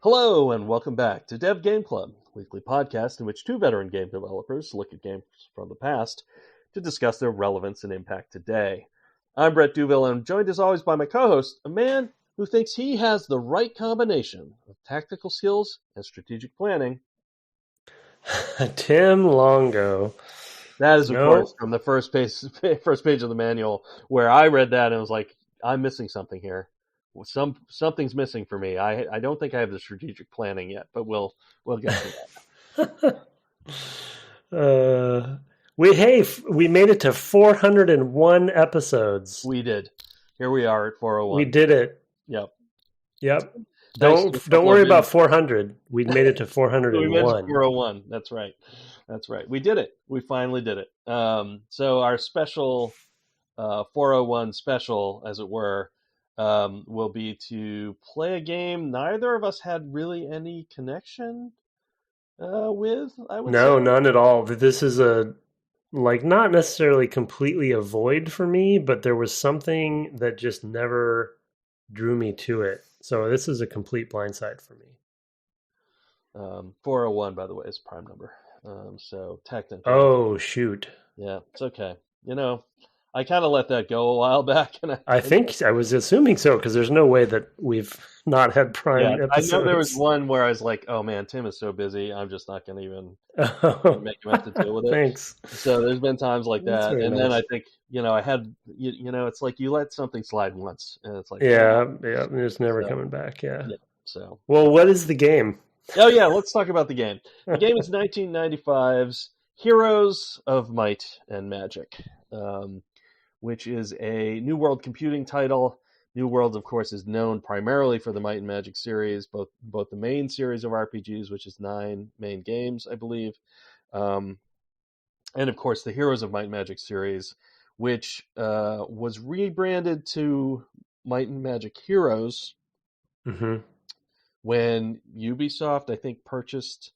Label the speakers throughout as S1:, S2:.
S1: Hello and welcome back to Dev Game Club, a weekly podcast in which two veteran game developers look at games from the past to discuss their relevance and impact today. I'm Brett Duville and I'm joined as always by my co-host, a man who thinks he has the right combination of tactical skills and strategic planning.
S2: Tim Longo.
S1: That is, of course, from the first page of the manual, where I read that and was like, I'm missing something here. Something's missing for me. I don't think I have the strategic planning yet, but we'll get to
S2: that. We made it to 401 episodes.
S1: We did. Here we are at 401.
S2: We did it.
S1: Yep.
S2: Don't worry about 400. We made it to 401.
S1: We made it to 401. That's right. We did it. We finally did it. So our special 401 special, as it were, will be to play a game neither of us had really any connection with. I would say.
S2: None at all. This is not necessarily completely a void for me, but there was something that just never drew me to it. So this is a complete blindside for me.
S1: 401, by the way, is prime number. So technically.
S2: Oh, shoot.
S1: Yeah, it's okay. I kind of let that go a while back. And
S2: I think I was assuming so, because there's no way that we've not had prime episodes.
S1: I know there was one where I was like, oh man, Tim is so busy, I'm just not going to even make him have to deal with it.
S2: Thanks.
S1: So there's been times like that. And
S2: nice.
S1: Then I think, I had, it's like you let something slide once. And it's like,
S2: it's never coming back. Yeah.
S1: So,
S2: well, what is the game?
S1: Oh, yeah, let's talk about the game. The game is 1995's Heroes of Might and Magic. Which is a New World Computing title. New World, of course, is known primarily for the Might and Magic series, both the main series of RPGs, which is 9 main games, I believe, and of course the Heroes of Might and Magic series, which was rebranded to Might and Magic Heroes when Ubisoft, I think, purchased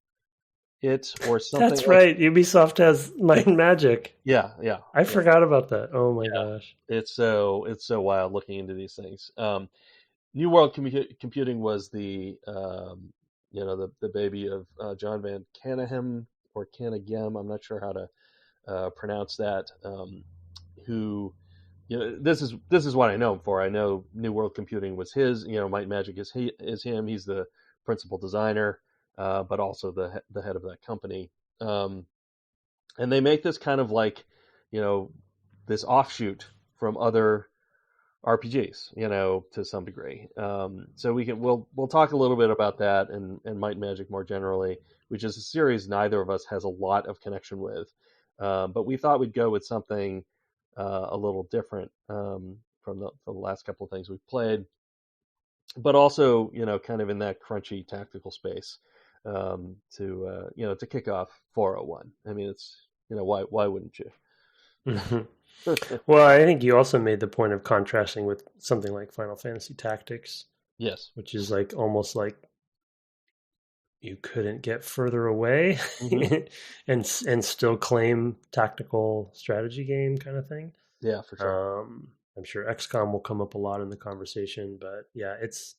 S1: it or something.
S2: That's right. Ubisoft has Might and Magic.
S1: Yeah.
S2: I forgot about that. Oh my gosh.
S1: It's so wild looking into these things. New World Computing was the the baby of John Van Caneghem or Caneghem. I'm not sure how to pronounce that. Who, this is what I know him for. I know New World Computing was his. Might and Magic is him. He's the principal designer. But also the head of that company. And they make this kind of like, this offshoot from other RPGs, to some degree. So we'll talk a little bit about that and Might and Magic more generally, which is a series neither of us has a lot of connection with. But we thought we'd go with something a little different from the last couple of things we've played, but also, kind of in that crunchy tactical space. To kick off 401. I mean, it's, why wouldn't you?
S2: Well, I think you also made the point of contrasting with something like Final Fantasy Tactics.
S1: Yes.
S2: Which is like almost like you couldn't get further away and still claim tactical strategy game kind of thing.
S1: Yeah, for sure.
S2: I'm sure XCOM will come up a lot in the conversation, but yeah, it's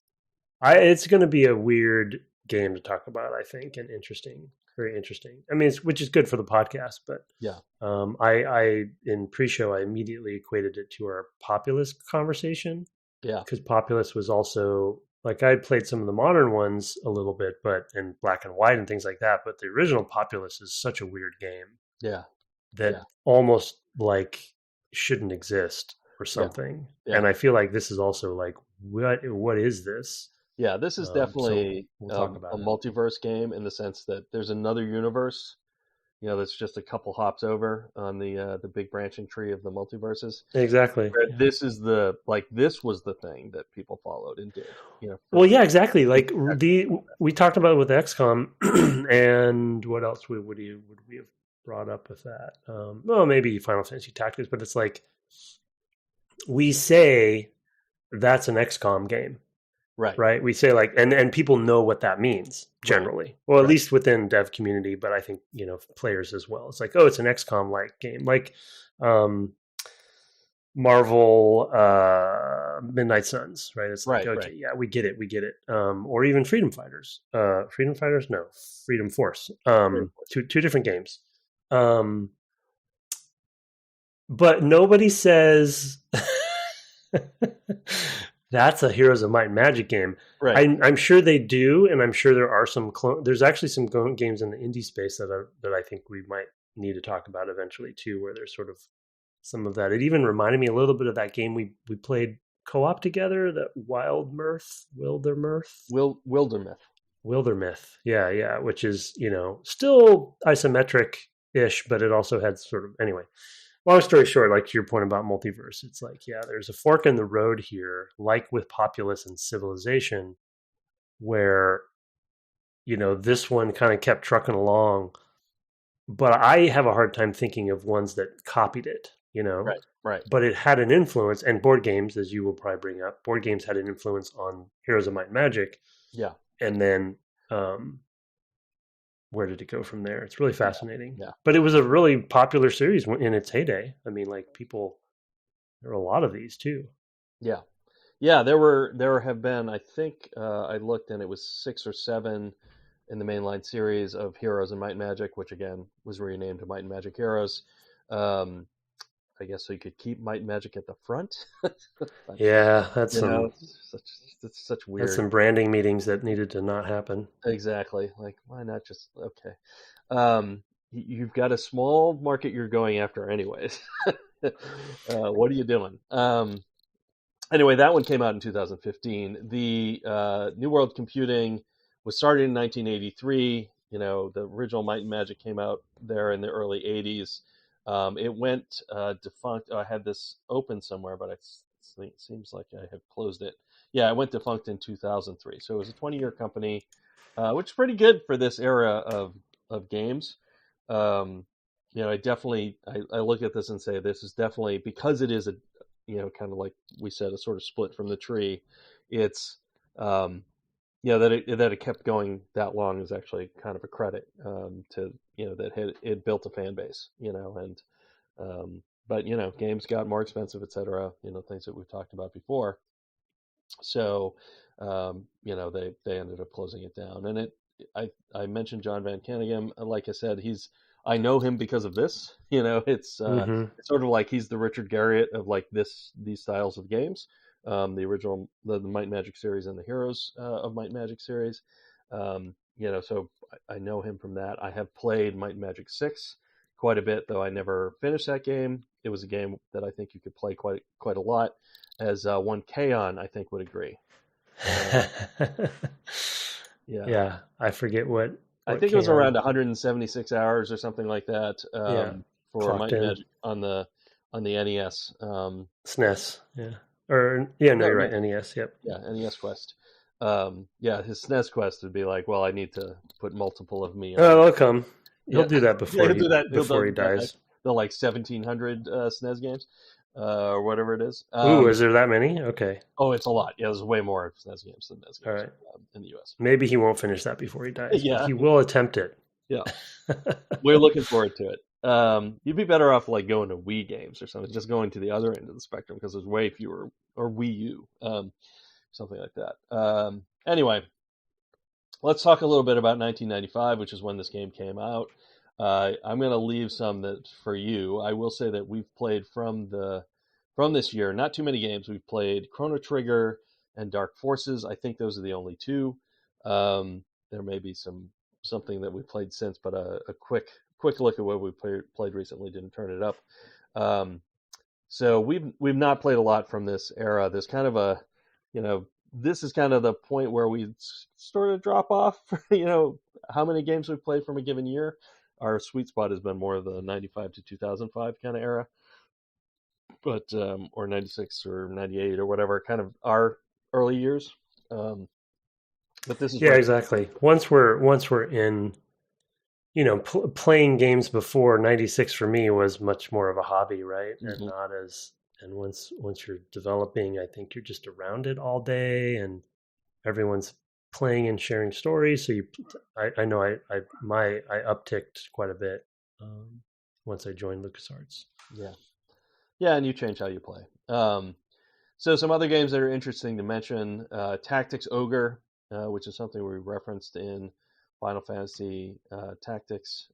S2: going to be a weird game to talk about, I think, and very interesting. I mean, which is good for the podcast, but
S1: yeah,
S2: I in pre-show I immediately equated it to our Populous conversation.
S1: Yeah,
S2: because Populous was also like I played some of the modern ones a little bit, but in black and white and things like that. But the original Populous is such a weird game.
S1: Yeah,
S2: that almost like shouldn't exist or something. Yeah. And I feel like this is also like what is this?
S1: Yeah, this is definitely
S2: we'll talk about
S1: a multiverse game in the sense that there's another universe, that's just a couple hops over on the big branching tree of the multiverses.
S2: Exactly.
S1: This is this was the thing that people followed and did.
S2: Well, yeah, exactly. Like we talked about it with XCOM, and what else would we have brought up with that? Well, maybe Final Fantasy Tactics, but it's like we say that's an XCOM game. Right. We say like, and people know what that means generally, or at least within dev community, but I think, players as well. It's like, oh, it's an XCOM like game. Like, Marvel Midnight Suns, right? It's like,
S1: Right,
S2: okay,
S1: right,
S2: yeah, we get it, we get it. Or even Freedom Fighters. Freedom Fighters, no, Freedom Force.
S1: right.
S2: Two different games. Um, but nobody says that's a Heroes of Might and Magic game.
S1: Right.
S2: I'm sure they do, and I'm sure there are some. There's actually some games in the indie space that I think we might need to talk about eventually too, where there's sort of some of that. It even reminded me a little bit of that game we played co-op together, that Wildermyth. Yeah, yeah, which is, still isometric ish, but it also had sort of, anyway. Long story short, like to your point about multiverse, it's like, yeah, there's a fork in the road here, like with Populous and Civilization, where, this one kind of kept trucking along, but I have a hard time thinking of ones that copied it,
S1: Right, right.
S2: but it had an influence, and board games, as you will probably bring up, board games had an influence on Heroes of Might and Magic.
S1: Yeah,
S2: And then where did it go from there? It's really
S1: yeah,
S2: fascinating.
S1: yeah,
S2: But it was a really popular series in its heyday. I mean, like there were a lot of these too.
S1: yeah, yeah. There have been, I think, I looked and it was 6 or 7 in the mainline series of Heroes and Might and Magic, which again was renamed to Might and Magic Heroes. Um, I guess so you could keep Might and Magic at the front. But,
S2: Yeah,
S1: it's such
S2: that's
S1: weird.
S2: some branding meetings that needed to not happen.
S1: Exactly. Like, why not just okay? You've got a small market you're going after, anyways. What are you doing? Anyway, that one came out in 2015. The New World Computing was started in 1983. The original Might and Magic came out there in the early 80s. It went defunct. I had this open somewhere, but it seems like I have closed it. Yeah, it went defunct in 2003. So it was a 20-year company, which is pretty good for this era of games. I look at this and say this is definitely, because it is a, kind of like we said, a sort of split from the tree. It's that it kept going that long is actually kind of a credit to that it built a fan base, and but games got more expensive, etc. Things that we've talked about before. So they ended up closing it down, and I mentioned John Van Caneghem. Like I said, I know him because of this.
S2: Mm-hmm.
S1: It's sort of like he's the Richard Garriott of like these styles of games. The original the Might and Magic series and the Heroes of Might and Magic series. So I know him from that. I have played Might and Magic 6 quite a bit, though I never finished that game. It was a game that I think you could play quite a lot, as one Kaon I think would agree. Yeah,
S2: Yeah, I forget
S1: I
S2: what
S1: think it was
S2: came on.
S1: around 176 hours or something like that,
S2: Yeah,
S1: for
S2: clocked
S1: Might and
S2: in.
S1: Magic on the NES.
S2: SNES. Yeah, or yeah, no,
S1: No,
S2: you're
S1: no,
S2: right. NES. Yep.
S1: yeah, NES Quest. Yeah, his SNES Quest would be like, well, I need to put multiple of me on.
S2: Oh, I'll come. He'll
S1: Yeah,
S2: do that
S1: yeah, he'll do that. He'll
S2: before he
S1: do that.
S2: dies.
S1: The like 1,700 SNES games, or whatever it is.
S2: Ooh, is there that many? Okay.
S1: Oh, it's a lot. Yeah, there's way more SNES games than NES
S2: All
S1: games
S2: right.
S1: in the U.S.
S2: Maybe he won't finish that before he dies, but
S1: Yeah,
S2: he will attempt it.
S1: yeah. We're looking forward to it. You'd be better off like going to Wii games or something, just going to the other end of the spectrum, because there's way fewer, or Wii U, something like that. Anyway, let's talk a little bit about 1995, which is when this game came out. I'm going to leave some that for you. I will say that we've played from this year not too many games. We've played Chrono Trigger and Dark Forces. I think those are the only two. There may be something that we played since, but a quick look at what we played recently didn't turn it up. So we've not played a lot from this era. There's kind of a, this is kind of the point where we sort of drop off. How many games we've played from a given year. Our sweet spot has been more of the 95 to 2005 kind of era, but or 96 or 98 or whatever, kind of our early years. But this is
S2: Yeah,
S1: where,
S2: exactly. Once we're in, playing games before '96 for me was much more of a hobby, right? And
S1: Mhm.
S2: not as and once you're developing, I think you're just around it all day, and everyone's playing and sharing stories. So I know I upticked quite a bit once I joined LucasArts.
S1: Yeah, yeah, and you change how you play. So some other games that are interesting to mention: Tactics Ogre, which is something we referenced in Final Fantasy Tactics.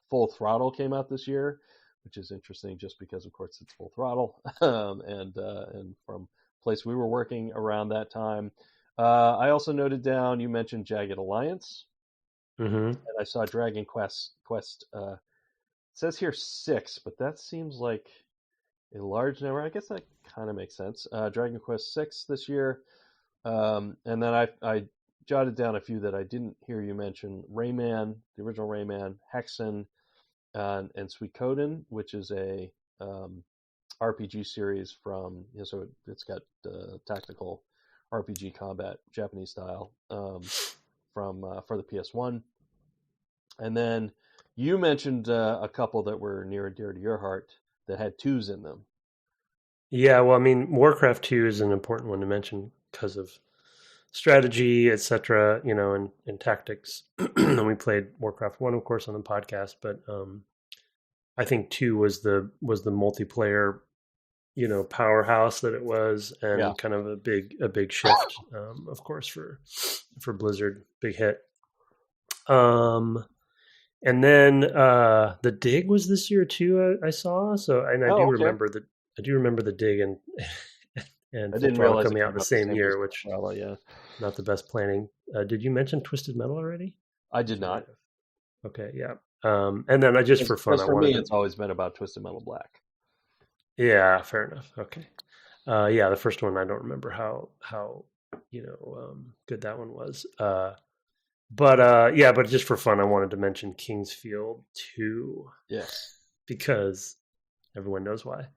S1: Full Throttle came out this year, which is interesting just because, of course, it's Full Throttle, and from a place we were working around that time. I also noted down, you mentioned Jagged Alliance,
S2: Mm-hmm.
S1: and I saw Dragon Quest. It says here 6, but that seems like a large number. I guess that kind of makes sense. Dragon Quest 6 this year, and then I jotted down a few that I didn't hear you mention: Rayman, the original Rayman, Hexen, and Suikoden, which is a RPG series from, so it's got tactical RPG combat, Japanese style, from for the PS1. And then you mentioned a couple that were near and dear to your heart that had 2s in them.
S2: Yeah, well, I mean, Warcraft 2 is an important one to mention because of strategy, etc., and tactics. And we played Warcraft 1, of course, on the podcast, but I think 2 was the multiplayer, powerhouse that it was,
S1: Yeah.
S2: and kind of a big shift, of course, for Blizzard, big hit. And then the Dig was this year too. I saw, and I
S1: Oh,
S2: do
S1: okay.
S2: remember the Dig and
S1: I
S2: Full
S1: didn't
S2: Throttle
S1: realize it
S2: coming out
S1: came
S2: the
S1: out
S2: same
S1: the same as
S2: year, which
S1: Umbrella. Yeah,
S2: not the best planning. Did you mention Twisted Metal already?
S1: I did not.
S2: Okay, yeah. And then just for fun,
S1: Because
S2: I
S1: for
S2: wanted
S1: me,
S2: to.
S1: it's always been about Twisted Metal Black.
S2: Yeah, fair enough. Okay. Yeah, the first one I don't remember how good that one was. But just for fun, I wanted to mention Kingsfield 2
S1: Yes.
S2: because everyone knows why.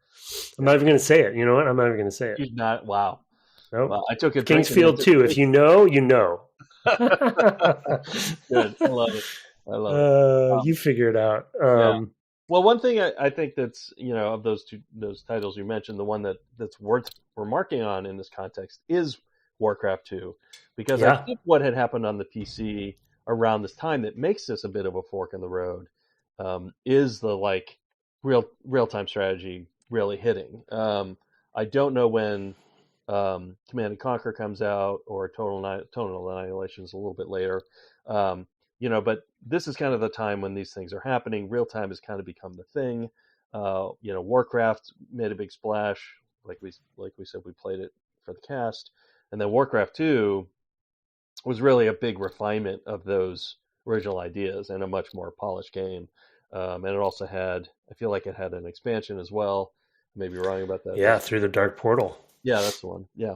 S2: I'm not even going to say it. You know what? I'm not even going to say it.
S1: You're not. Wow.
S2: Nope.
S1: Well, I took a drink in
S2: Kingsfield 2. If you know, you know.
S1: Good. I love it. I love it.
S2: You figure it out.
S1: Yeah. Well, one thing I think that's, of those titles you mentioned, the one that's worth remarking on in this context is Warcraft 2, because I
S2: Yeah.
S1: think what had happened on the PC around this time that makes this a bit of a fork in the road, is the real time strategy really hitting. I don't know when Command and Conquer comes out, or Total Annihilation is a little bit later. But this is kind of the time when these things are happening. Real time has kind of become the thing. Warcraft made a big splash, like we said, we played it for the cast, and then Warcraft 2 was really a big refinement of those original ideas and a much more polished game. And it also had, I feel like it had an expansion as well. Maybe wrong about that.
S2: Yeah, through the Dark Portal.
S1: Yeah, that's the one. Yeah.
S2: Yeah,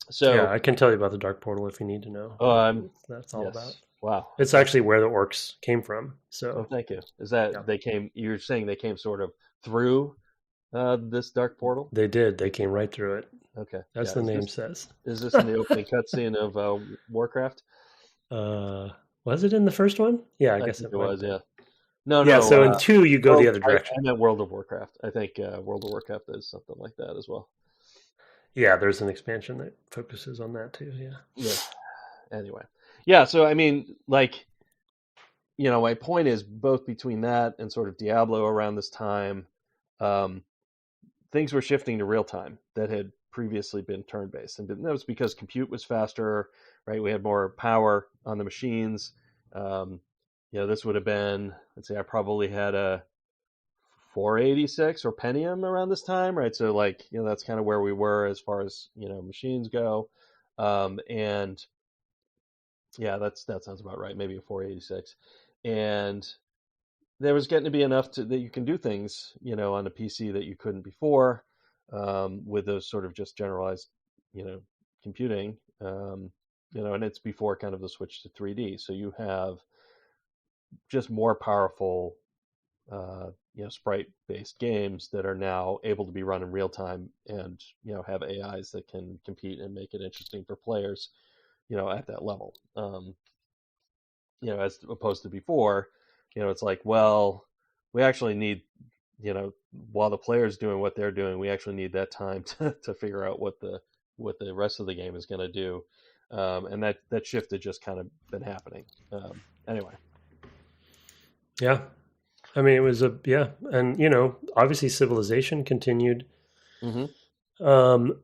S1: So,
S2: I can tell you about the Dark Portal if you need to know.
S1: oh,
S2: That's all
S1: yes.
S2: about.
S1: Wow.
S2: It's actually where the orcs came from. So,
S1: Oh, thank you. Is that
S2: yeah.
S1: they came? You're saying they came sort of through this dark portal?
S2: They did. They came right through it.
S1: Okay.
S2: As the name says.
S1: Is this in the opening cutscene of Warcraft?
S2: Was it in the first one? Yeah, I guess
S1: think
S2: it
S1: was.
S2: was.
S1: Yeah. No,
S2: Yeah.
S1: no.
S2: So in 2, you go the other direction.
S1: I meant World of Warcraft. I think World of Warcraft is something like that as well.
S2: Yeah, there's an expansion that focuses on that too. Yeah.
S1: Yeah. Anyway. Yeah. So I mean, my point is, both between that and sort of Diablo around this time, things were shifting to real time that had previously been turn based, and that was because compute was faster, right? We had more power on the machines. This would have been, let's say, I probably had a 486 or Pentium around this time, right? So that's kind of where we were as far as machines go, and yeah, that sounds about right. Maybe a 486, and there was getting to be enough that you can do things, on a PC that you couldn't before, with those sort of just generalized, computing, and it's before kind of the switch to 3D. So you have just more powerful, sprite-based games that are now able to be run in real time, and have AIs that can compete and make it interesting for players, at that level. As opposed to before, it's like, well, we actually need, while the player's doing what they're doing, we actually need that time to figure out what the rest of the game is going to do. And that shift had just kind of been happening. Anyway.
S2: Yeah. I mean, it was and obviously Civilization continued
S1: Hmm.
S2: um,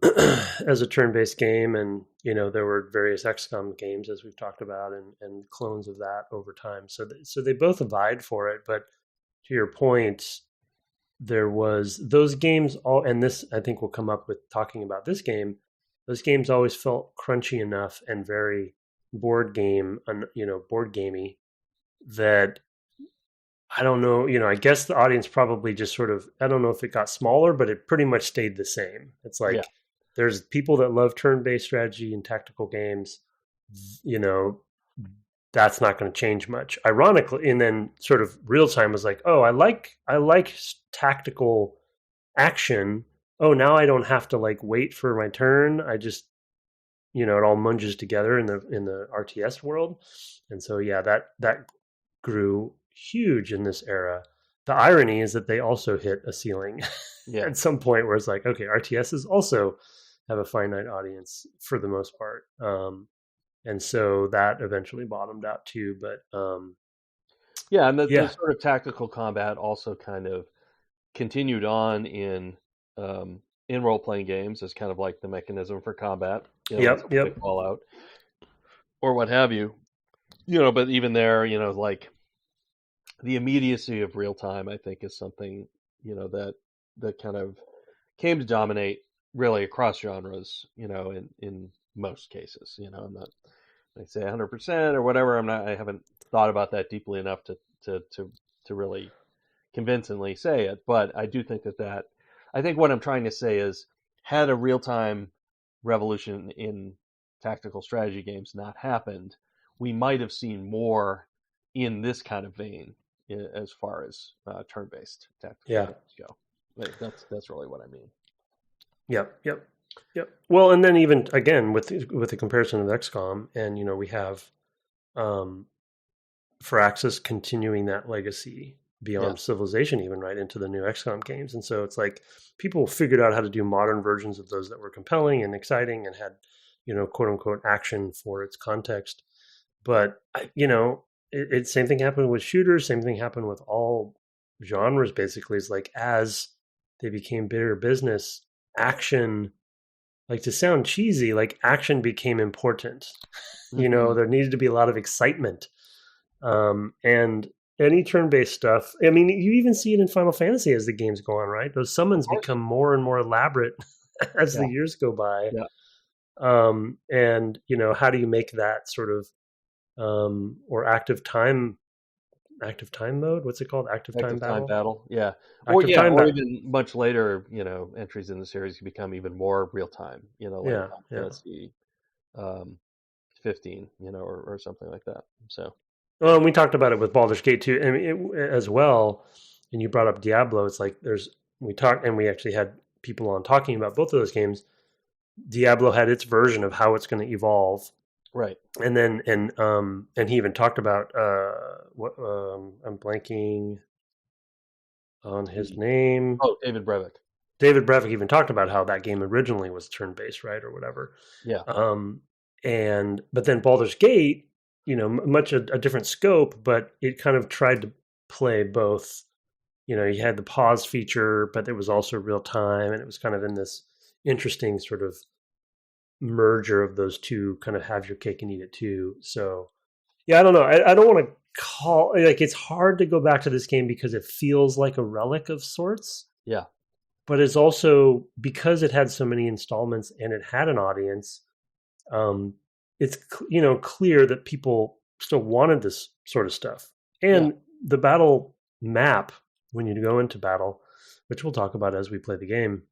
S2: as a turn-based game, and there were various XCOM games as we've talked about, and clones of that over time. So they both vied for it. But to your point, there was those games all, and this I think will come up with talking about this game. Those games always felt crunchy enough and very board gamey that I don't know, I guess the audience probably just sort of, I don't know if it got smaller, but it pretty much stayed the same. It's
S1: Yeah.
S2: like there's people that love turn-based strategy and tactical games, you know, that's not going to change much. Ironically, and then sort of real time was like, oh, I like tactical action. Oh, now I don't have to like wait for my turn. I just it all munges together in the RTS world, and so yeah, that grew huge in this era. The irony is that they also hit a ceiling
S1: Yeah.
S2: at some point where it's like, okay, RTSs also have a finite audience for the most part, and so that eventually bottomed out too. But
S1: Yeah, and the
S2: yeah,
S1: sort of tactical combat also kind of continued on in role playing games as kind of like the mechanism for combat. In
S2: yep,
S1: something like
S2: yep,
S1: Fallout or what have you. But even there, like the immediacy of real time, I think, is something that kind of came to dominate really across genres. In most cases. I'm not, I say 100% or whatever. I haven't thought about that deeply enough to really convincingly say it, but I do think that I think what I'm trying to say is, had a real time revolution in tactical strategy games not happened, we might have seen more in this kind of vein as far as turn based tactical
S2: yeah,
S1: games go. Like, that's really what I mean.
S2: yep, yep, yep. Well, and then even again with the comparison of XCOM, and we have um, Firaxis continuing that legacy
S1: Yeah.
S2: beyond Civilization, even right into the new XCOM games. And so it's like people figured out how to do modern versions of those that were compelling and exciting and had, quote unquote action for its context. But same thing happened with shooters. Same thing happened with all genres. Basically, is like as they became bigger business, action. Like to sound cheesy, like action became important.
S1: Hmm.
S2: There needed to be a lot of excitement, and any turn-based stuff. I mean, you even see it in Final Fantasy as the games go on, right? Those
S1: Of
S2: summons
S1: course.
S2: become more and more elaborate as
S1: Yeah.
S2: the years go by.
S1: Yeah.
S2: And how do you make that sort of or active time mode? What's it called? Active time
S1: Active time
S2: battle.
S1: battle, yeah, or
S2: Active
S1: yeah,
S2: time
S1: or
S2: battle.
S1: even much later, entries in the series can become even more real time. Like
S2: Yeah,
S1: Final
S2: yeah.
S1: Fantasy um, 15, or something like that. So
S2: Well, and we talked about it with Baldur's Gate too, I mean, as well. And you brought up Diablo. It's like we talked, and we actually had people on talking about both of those games. Diablo had its version of how it's going to evolve,
S1: right.
S2: and then and he even talked about what I'm blanking on his name.
S1: Oh, David Brevik.
S2: David Brevik even talked about how that game originally was turn based, right, or whatever.
S1: Yeah.
S2: Um, and but then Baldur's Gate, much a different scope, but it kind of tried to play both. You had the pause feature, but it was also real time, and it was kind of in this interesting sort of merger of those two, kind of have your cake and eat it too. So yeah, I don't know. I don't want to call like it's hard to go back to this game because it feels like a relic of sorts,
S1: Yeah.
S2: but it's also because it had so many installments and it had an audience. Um, it's clear that people still wanted this sort of stuff,
S1: Yeah.
S2: and the battle map when you go into battle, which we'll talk about as we play the game,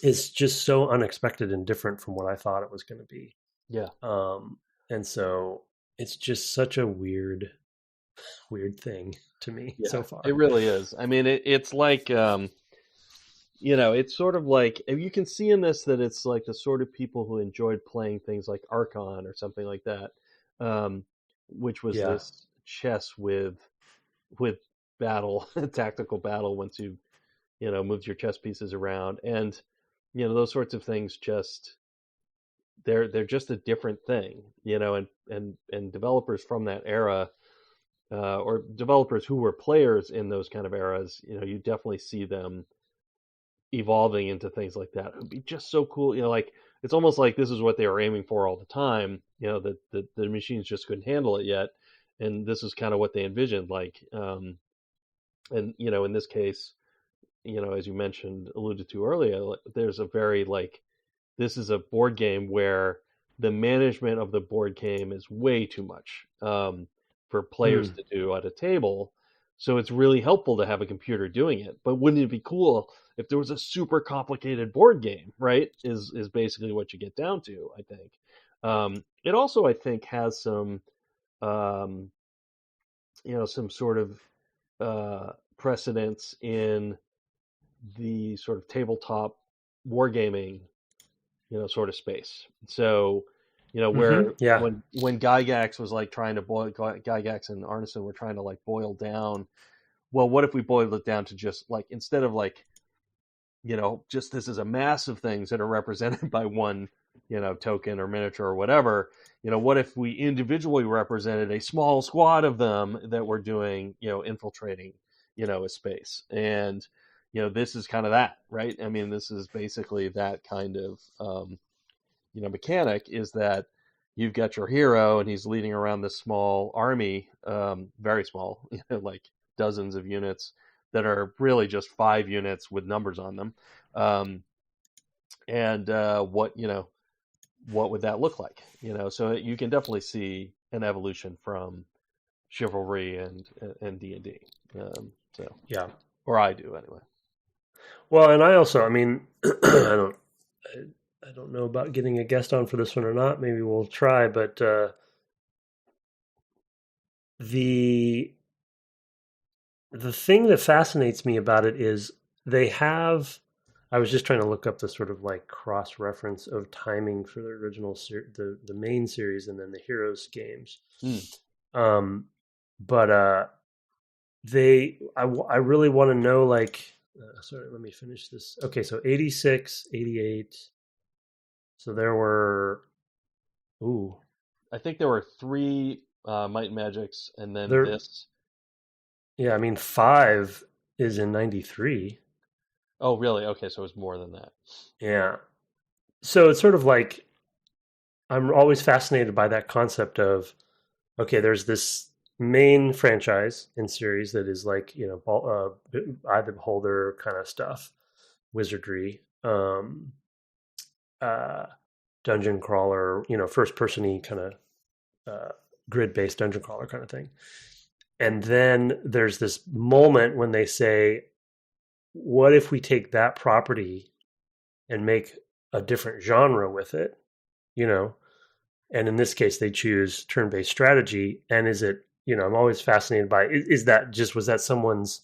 S2: is just so unexpected and different from what I thought it was going to be.
S1: Yeah.
S2: Um, and so it's just such a weird thing to me
S1: Yeah.
S2: so
S1: It
S2: far.
S1: really is. I mean, it's like it's sort of like you can see in this that it's like the sort of people who enjoyed playing things like Archon or something like that, um, which was
S2: Yeah,
S1: this chess with battle, tactical battle. Once you moved your chess pieces around, and those sorts of things, just they're just a different thing. And developers from that era, or developers who were players in those kind of eras, you definitely see them evolving into things like that. It would be just so cool. Like it's almost like this is what they were aiming for all the time. That the machines just couldn't handle it yet, and this is kind of what they envisioned. And in this case, as you mentioned, alluded to earlier, there's a very this is a board game where the management of the board game is way too much for players to do at a table. So it's really helpful to have a computer doing it. But wouldn't it be cool if there was a super complicated board game, right? Is basically what you get down to, I think. It also, I think, has some, some sort of precedence in the sort of tabletop wargaming, sort of space. So, where
S2: Yeah.
S1: when Gygax was trying to Gygax and Arneson were trying to boil down. Well, what if we boiled it down to just instead of just this is a mass of things that are represented by one, token or miniature or whatever. What if we individually represented a small squad of them that were doing, infiltrating, a space. And, this is kind of that, right? I mean, this is basically that kind of, mechanic, is that you've got your hero and he's leading around this small army, very small, like dozens of units that are really just 5 units with numbers on them. And what would that look like? So you can definitely see an evolution from chivalry and D&D. So
S2: Yeah.
S1: or I do anyway.
S2: Well, and I mean, I don't know about getting a guest on for this one or not. Maybe we'll try, but the thing that fascinates me about it is they have. I was just trying to look up the sort of cross reference of timing for the original the main series and then the Heroes games. But I really want to know sorry, let me finish this. Okay, so 86, 88. So there were,
S1: I think there were 3 Might and Magics, and then this.
S2: Yeah, I mean 5 is in 93.
S1: Oh, really? Okay, so it was more than that.
S2: Yeah. So it's sort of I'm always fascinated by that concept of, okay, there's this main franchise and series that is Eye the Beholder kind of stuff, wizardry, dungeon crawler, first person-y kind of grid-based dungeon crawler kind of thing. And then there's this moment when they say, what if we take that property and make a different genre with it, And in this case, they choose turn-based strategy. And is it, I'm always fascinated by, was that someone's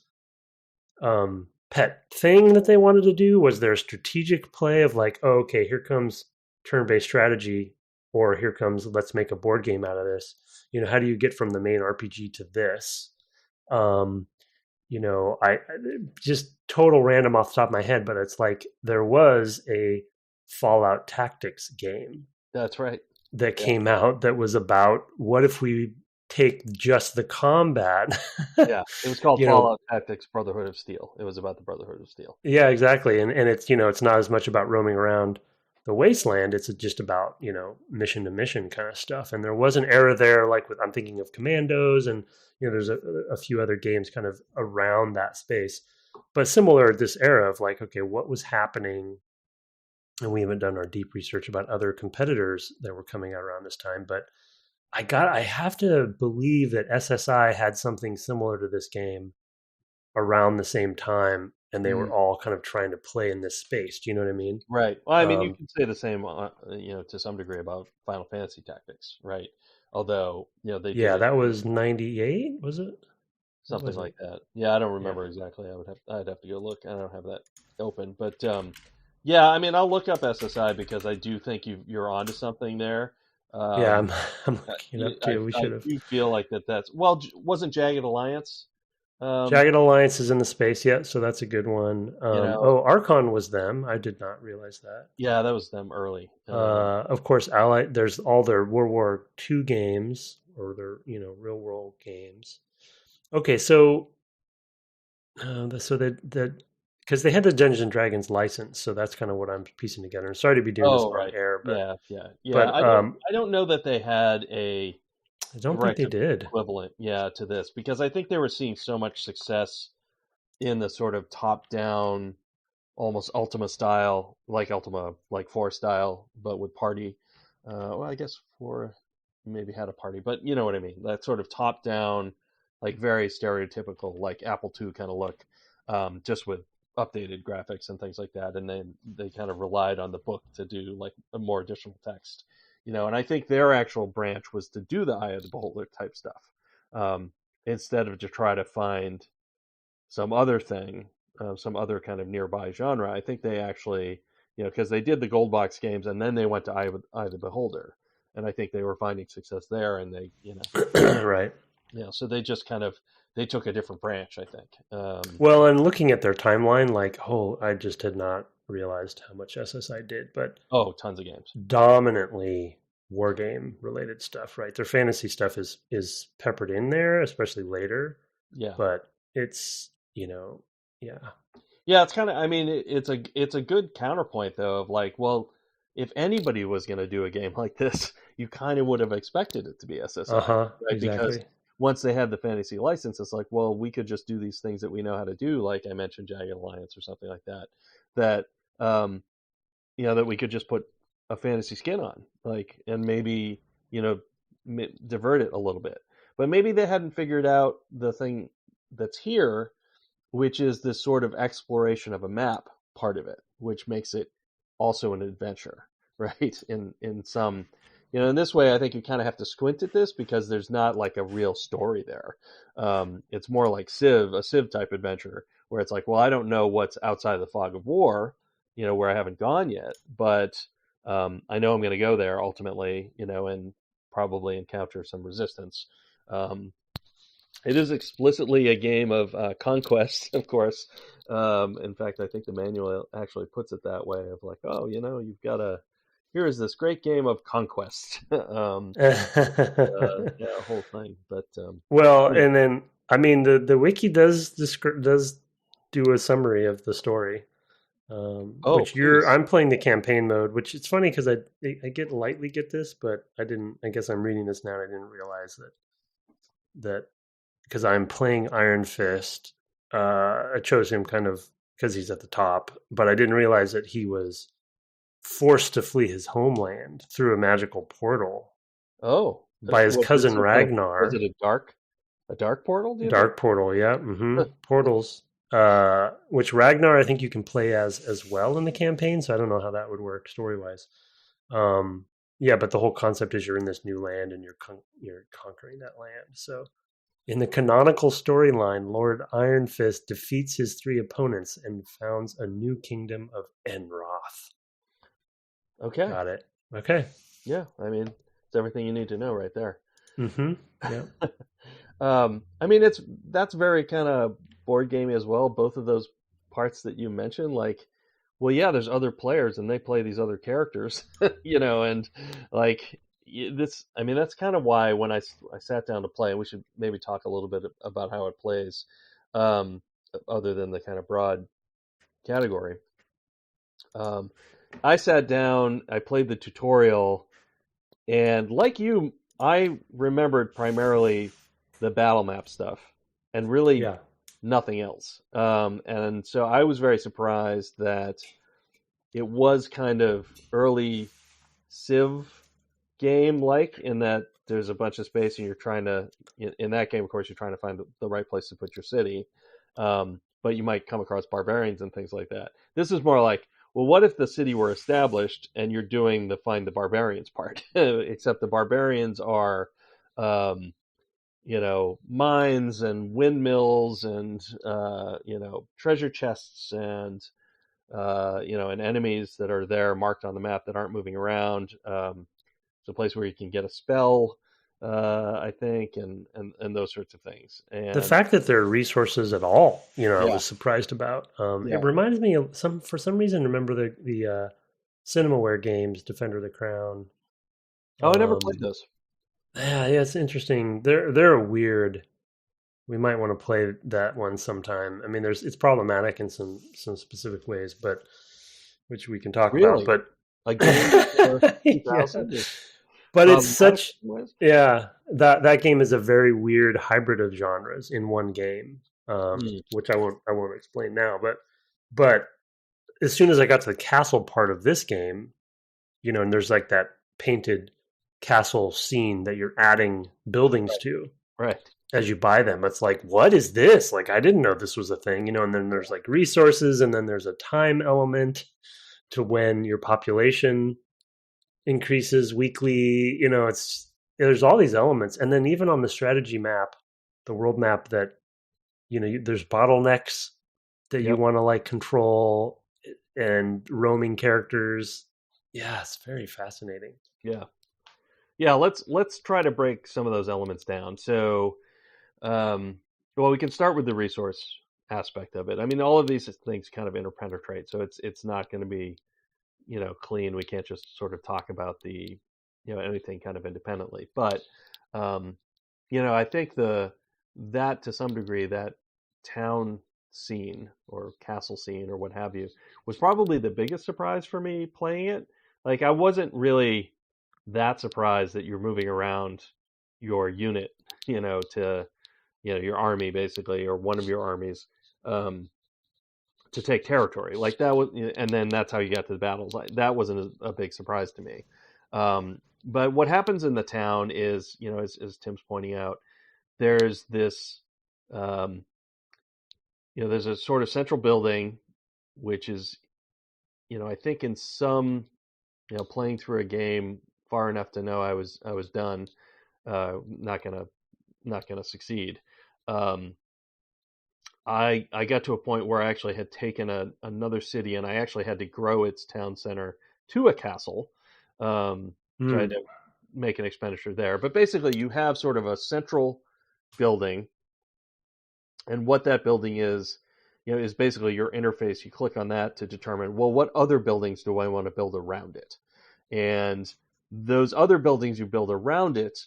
S2: pet thing that they wanted to do? Was there a strategic play of okay, here comes turn-based strategy, or here comes, let's make a board game out of this? How do you get from the main RPG to this? I just total random off the top of my head, but it's there was a Fallout Tactics game.
S1: That's right.
S2: That came out that was about, what if we take just the combat?
S1: Yeah, it was called Fallout Tactics Brotherhood of Steel. It was about the Brotherhood of Steel.
S2: Yeah, exactly. And it's, it's not as much about roaming around the wasteland. It's just about, mission to mission kind of stuff. And there was an era there, I'm thinking of Commandos, and, there's a few other games kind of around that space. But similar to this era of okay, what was happening? And we haven't done our deep research about other competitors that were coming out around this time. But I have to believe that SSI had something similar to this game around the same time, and they were all kind of trying to play in this space. Do you know what I mean?
S1: Right. Well, I mean, you can say the same, to some degree about Final Fantasy Tactics, right? Although, they
S2: did that was 98, was it?
S1: Something like that. Yeah, I don't remember exactly. I'd have to go look. I don't have that open, but yeah, I mean, I'll look up SSI because I do think you're onto something there.
S2: I'm looking it up too. We should have.
S1: You feel that's wasn't Jagged Alliance?
S2: Jagged Alliance is in the space yet, so that's a good one. Archon was them. I did not realize that.
S1: Yeah, that was them early.
S2: Of course, Allied. There's all their World War II games, or their real world games. Okay, so that because they had the Dungeons and Dragons license, so that's kind of what I'm piecing together. And sorry to be doing this
S1: Oh,
S2: on
S1: right.
S2: air, but
S1: Yeah, yeah, yeah.
S2: but um,
S1: I don't know that they had a
S2: I don't think
S1: direct
S2: they did.
S1: equivalent, yeah, to this because I think they were seeing so much success in the sort of top-down, almost Ultima style, like Ultima, like 4 style, but with party. Well, I guess 4 maybe had a party, but you know what I mean. That sort of top-down, like very stereotypical, like Apple II kind of look, just with updated graphics and things like that. And then they kind of relied on the book to do like a more additional text, And I think their actual branch was to do the Eye of the Beholder type stuff, um, instead of to try to find some other thing, some other kind of nearby genre. I think they actually, because they did the gold box games and then they went to Eye of the Beholder, and I think they were finding success there, and they,
S2: Right.
S1: so they just kind of they took a different branch, I think.
S2: Well, and looking at their timeline, like, oh, I just had not realized how much SSI did, but
S1: Oh, tons of games.
S2: dominantly war game related stuff, right? Their fantasy stuff is peppered in there, especially later,
S1: Yeah,
S2: but it's, yeah.
S1: yeah. It's kind of. I mean, it's a good counterpoint though of like, well, if anybody was going to do a game like this, you kind of would have expected it to be SSI,
S2: Uh-huh,
S1: right? Because
S2: exactly.
S1: once they had the fantasy license, it's like, well, we could just do these things that we know how to do, like I mentioned, Jagged Alliance or something like that. That um, that we could just put a fantasy skin on, like, and maybe divert it a little bit. But maybe they hadn't figured out the thing that's here, which is this sort of exploration of a map part of it, which makes it also an adventure, right? In some, in this way, I think you kind of have to squint at this because there's not like a real story there. It's more like a Civ type adventure, where it's like, well, I don't know what's outside the fog of war, where I haven't gone yet, but I know I'm going to go there ultimately, and probably encounter some resistance. Um, it is explicitly a game of conquest, of course. In fact, I think the manual actually puts it that way of like, oh, you've got to. Here is this great game of conquest. Yeah, a whole thing. But
S2: Well,
S1: yeah.
S2: and then I mean the wiki does do a summary of the story.
S1: Oh,
S2: Which
S1: please.
S2: I'm playing the campaign mode, which it's funny because I get lightly get this, but I didn't. I guess I'm reading this now. And I didn't realize that because I'm playing Iron Fist. I chose him kind of because he's at the top, but I didn't realize that he was forced to flee his homeland through a magical portal
S1: Oh,
S2: by his
S1: was it
S2: cousin
S1: was it
S2: Ragnar.
S1: a dark portal? Do you think?
S2: Dark portal, yeah, portals. Which Ragnar, I think you can play as well in the campaign. So I don't know how that would work story wise. Um, yeah, but the whole concept is you're in this new land and you're conquering that land. So in the canonical storyline, Lord Iron Fist defeats his three opponents and founds a new kingdom of Enroth.
S1: Okay.
S2: Got it. Okay.
S1: Yeah. I mean, it's everything you need to know right there.
S2: Mm-hmm. Yeah.
S1: I mean, that's very kind of board gamey as well. Both of those parts that you mentioned, like, well, yeah, there's other players and they play these other characters, and like this. I mean, that's kind of why when I sat down to play, and we should maybe talk a little bit about how it plays, um, other than the kind of broad category. Um, I sat down, I played the tutorial, and like you, I remembered primarily the battle map stuff and really
S2: Yeah.
S1: nothing else. And so I was very surprised that it was kind of early Civ game like in that there's a bunch of space and you're trying to, in that game, of course, you're trying to find the right place to put your city. But you might come across barbarians and things like that. This is more like, well, what if the city were established and you're doing the find the barbarians part? Except the barbarians are, um, mines and windmills and treasure chests and and enemies that are there marked on the map that aren't moving around. It's a place where you can get a spell, I think, and those sorts of things.
S2: The
S1: And
S2: fact that there are resources at all, I
S1: yeah,
S2: was surprised about. It
S1: yeah.
S2: reminds me of for some reason, remember the Cinemaware games, Defender of the Crown.
S1: Oh, I never played
S2: Um,
S1: those.
S2: yeah, it's interesting. They're a weird. We might want to play that one sometime. I mean, it's problematic in some specific ways, but which we can talk about.
S1: Really,
S2: But
S1: a game for
S2: yeah,
S1: 2000 is
S2: but it's
S1: problematic
S2: such
S1: in ways?
S2: yeah that game is a very weird hybrid of genres in one game,
S1: Hmm.
S2: which I won't explain now. But as soon as I got to the castle part of this game, and there's like that painted castle scene that you're adding buildings to
S1: Right.
S2: as you buy them. It's like, what is this? Like, I didn't know this was a thing, and then there's like resources, and then there's a time element to when your population increases weekly. There's all these elements. And then even on the strategy map, the world map, that, there's bottlenecks that you
S1: Yep.
S2: want to like control, and roaming characters. Yeah, it's very fascinating.
S1: Yeah. Yeah. Let's try to break some of those elements down. So, um, well, we can start with the resource aspect of it. I mean, all of these things kind of interpenetrate, so it's not going to be clean. We can't just sort of talk about the anything kind of independently. But um, I think the that to some degree, that town scene or castle scene or what have you was probably the biggest surprise for me playing it. Like I wasn't really that surprised that you're moving around your unit, to your army basically, or one of your armies, um, to take territory. Like that was, and then that's how you got to the battles. Like that wasn't a big surprise to me. But what happens in the town is, as Tim's pointing out, there's this, um, there's a sort of central building, which is, I think in some, playing through a game far enough to know I was done. Not gonna succeed. Um, I got to a point where I actually had taken another city, and I actually had to grow its town center to a castle. So I had
S2: Mm.
S1: to make an expenditure there. But basically, you have sort of a central building, and what that building is basically your interface. You click on that to determine, well, what other buildings do I want to build around it? And those other buildings you build around it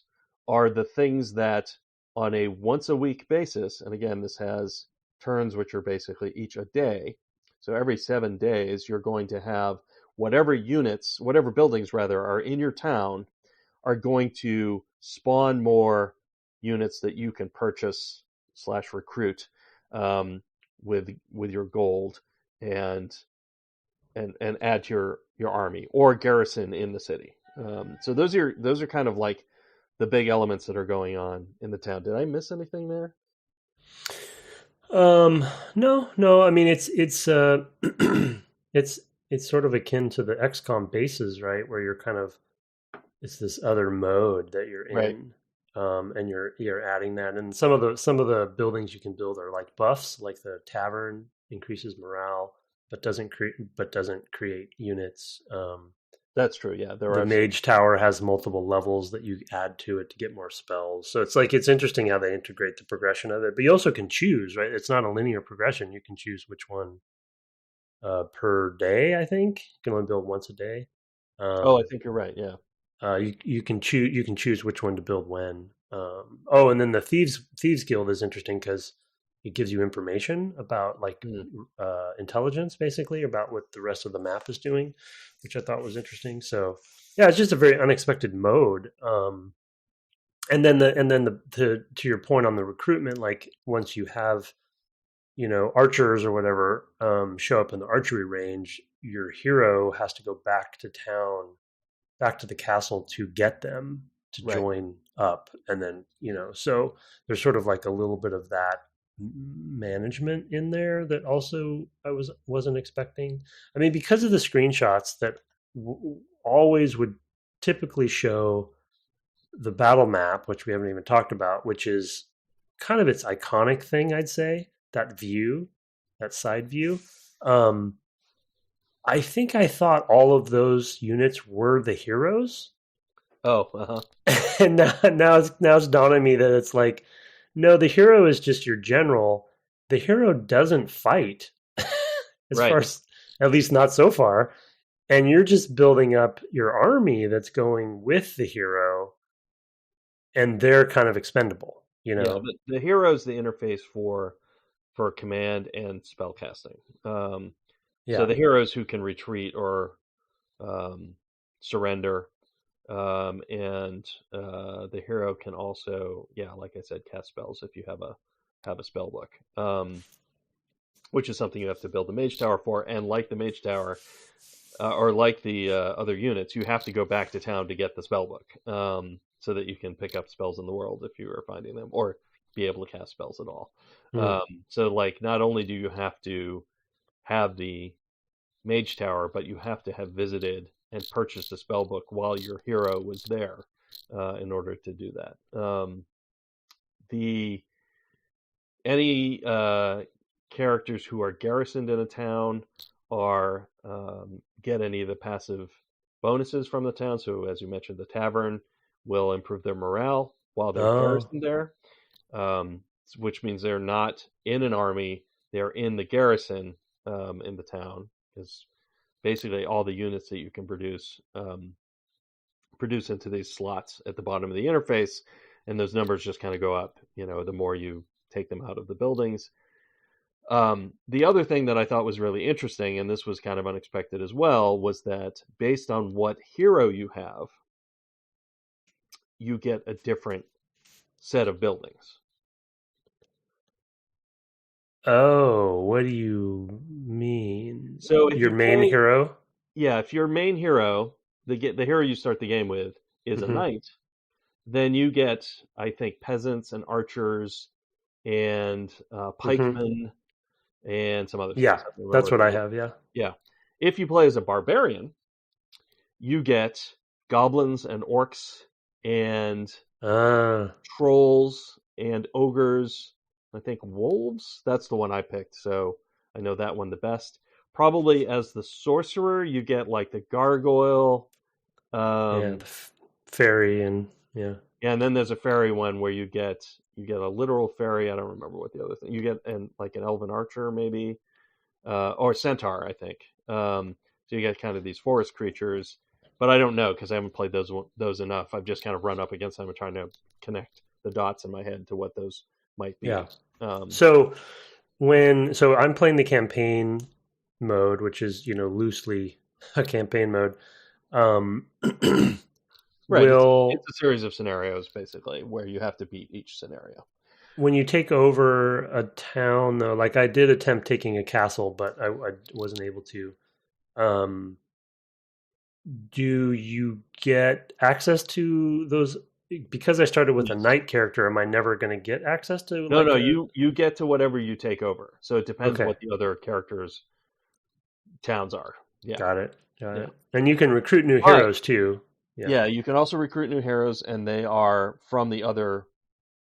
S1: are the things that, on a once a week basis, and again, this has turns which are basically each a day. So every 7 days, you're going to have whatever buildings rather, are in your town are going to spawn more units that you can purchase slash recruit, with your gold, and add to your army or garrison in the city. So those are kind of like the big elements that are going on in the town. Did I miss anything there?
S2: Um, no, no. I mean, it's it's sort of akin to the XCOM bases, right? Where you're kind of it's this other mode that you're
S1: Right.
S2: in, and you're adding that. And some of the buildings you can build are like buffs, like the tavern increases morale, but doesn't create units.
S1: That's true. Yeah, there
S2: The
S1: are some.
S2: mage tower has multiple levels that you add to it to get more spells. So it's interesting how they integrate the progression of it. But you also can choose, right? It's not a linear progression. You can choose which one per day. I think you can only build once a day.
S1: Oh, I
S2: Um,
S1: think you're right. Yeah.
S2: you can choose which one to build when. Oh, and then the thieves guild is interesting because it gives you information about like
S1: Hmm.
S2: intelligence, basically about what the rest of the map is doing, which I thought was interesting. So yeah, it's just a very unexpected mode. And then to your point on the recruitment, like once you have archers or whatever show up in the archery range, your hero has to go back to town, back to the castle to get them to
S1: Right.
S2: join up. And then so there's sort of like a little bit of that management in there that also I wasn't expecting. I mean, because of the screenshots that always would typically show the battle map, which we haven't even talked about, which is kind of its iconic thing, I'd say, that view, that side view. um I think I thought all of those units were the heroes.
S1: Oh, uh-huh.
S2: And now it's dawned on me that it's like, no, the hero is just your general. The hero doesn't fight, as
S1: Right.
S2: far as, at least not so far. And you're just building up your army that's going with the hero, and they're kind of expendable. You
S1: Yeah,
S2: know?
S1: the hero is the interface for command and spell casting. So
S2: Yeah.
S1: the heroes who can retreat or um, surrender, and the hero can also, yeah, like I said, cast spells if you have a spell book, which is something you have to build the mage tower for. And like the mage tower, or like the other units, you have to go back to town to get the spell book, so that you can pick up spells in the world if you are finding them, or be able to cast spells at all.
S2: Mm.
S1: So, like, not only do you have to have the mage tower, but you have to have visited and purchased a spell book while your hero was there, in order to do that. The Any characters who are garrisoned in a town are get any of the passive bonuses from the town. So, as you mentioned, the tavern will improve their morale while they're
S2: Oh,
S1: garrisoned there, um, which means they're not in an army; they're in the garrison, in the town. Because basically, all the units that you can produce into these slots at the bottom of the interface, and those numbers just kind of go up. The more you take them out of the buildings. The other thing that I thought was really interesting, and this was kind of unexpected as well, was that based on what hero you have, you get a different set of buildings.
S2: oh, what do you mean?
S1: So if
S2: Your
S1: you
S2: main
S1: play,
S2: hero?
S1: yeah, if your main hero, the hero you start the game with, is a
S2: Hmm.
S1: knight, then you get, I think, peasants and archers and
S2: Hmm.
S1: pikemen and some other stuff.
S2: Yeah,
S1: I don't remember
S2: that's
S1: what
S2: what
S1: the
S2: I
S1: other.
S2: have. Yeah.
S1: Yeah, if you play as a barbarian, you get goblins and orcs and
S2: Ah,
S1: trolls and ogres. I think wolves. That's the one I picked, so I know that one the best. Probably as the sorcerer, you get like the gargoyle.
S2: yeah,
S1: Um,
S2: fairy and yeah,
S1: and then there's a fairy one where you get a literal fairy. I don't remember what the other thing you get, and like an elven archer maybe, or centaur, I think. So you get kind of these forest creatures, but I don't know because I haven't played those enough. I've just kind of run up against them and trying to connect the dots in my head to what those might
S2: yeah.
S1: be. Um,
S2: So so I'm playing the campaign mode, which is loosely a campaign mode. Um,
S1: right, it's
S2: will
S1: a series of scenarios basically where you have to beat each scenario.
S2: when you take over a town, though, like I did attempt taking a castle, but I wasn't able to. Um, do you get access to those? Because I started with a
S1: Yes.
S2: knight character, am I never going to get access to
S1: No,
S2: like
S1: no,
S2: a?
S1: you get to whatever you take over. So it depends
S2: Okay,
S1: what the other characters' towns are. Yeah,
S2: got it, got
S1: yeah.
S2: it. And you can recruit new
S1: But
S2: heroes too. Yeah.
S1: yeah, you can also recruit new heroes, and they are from the other.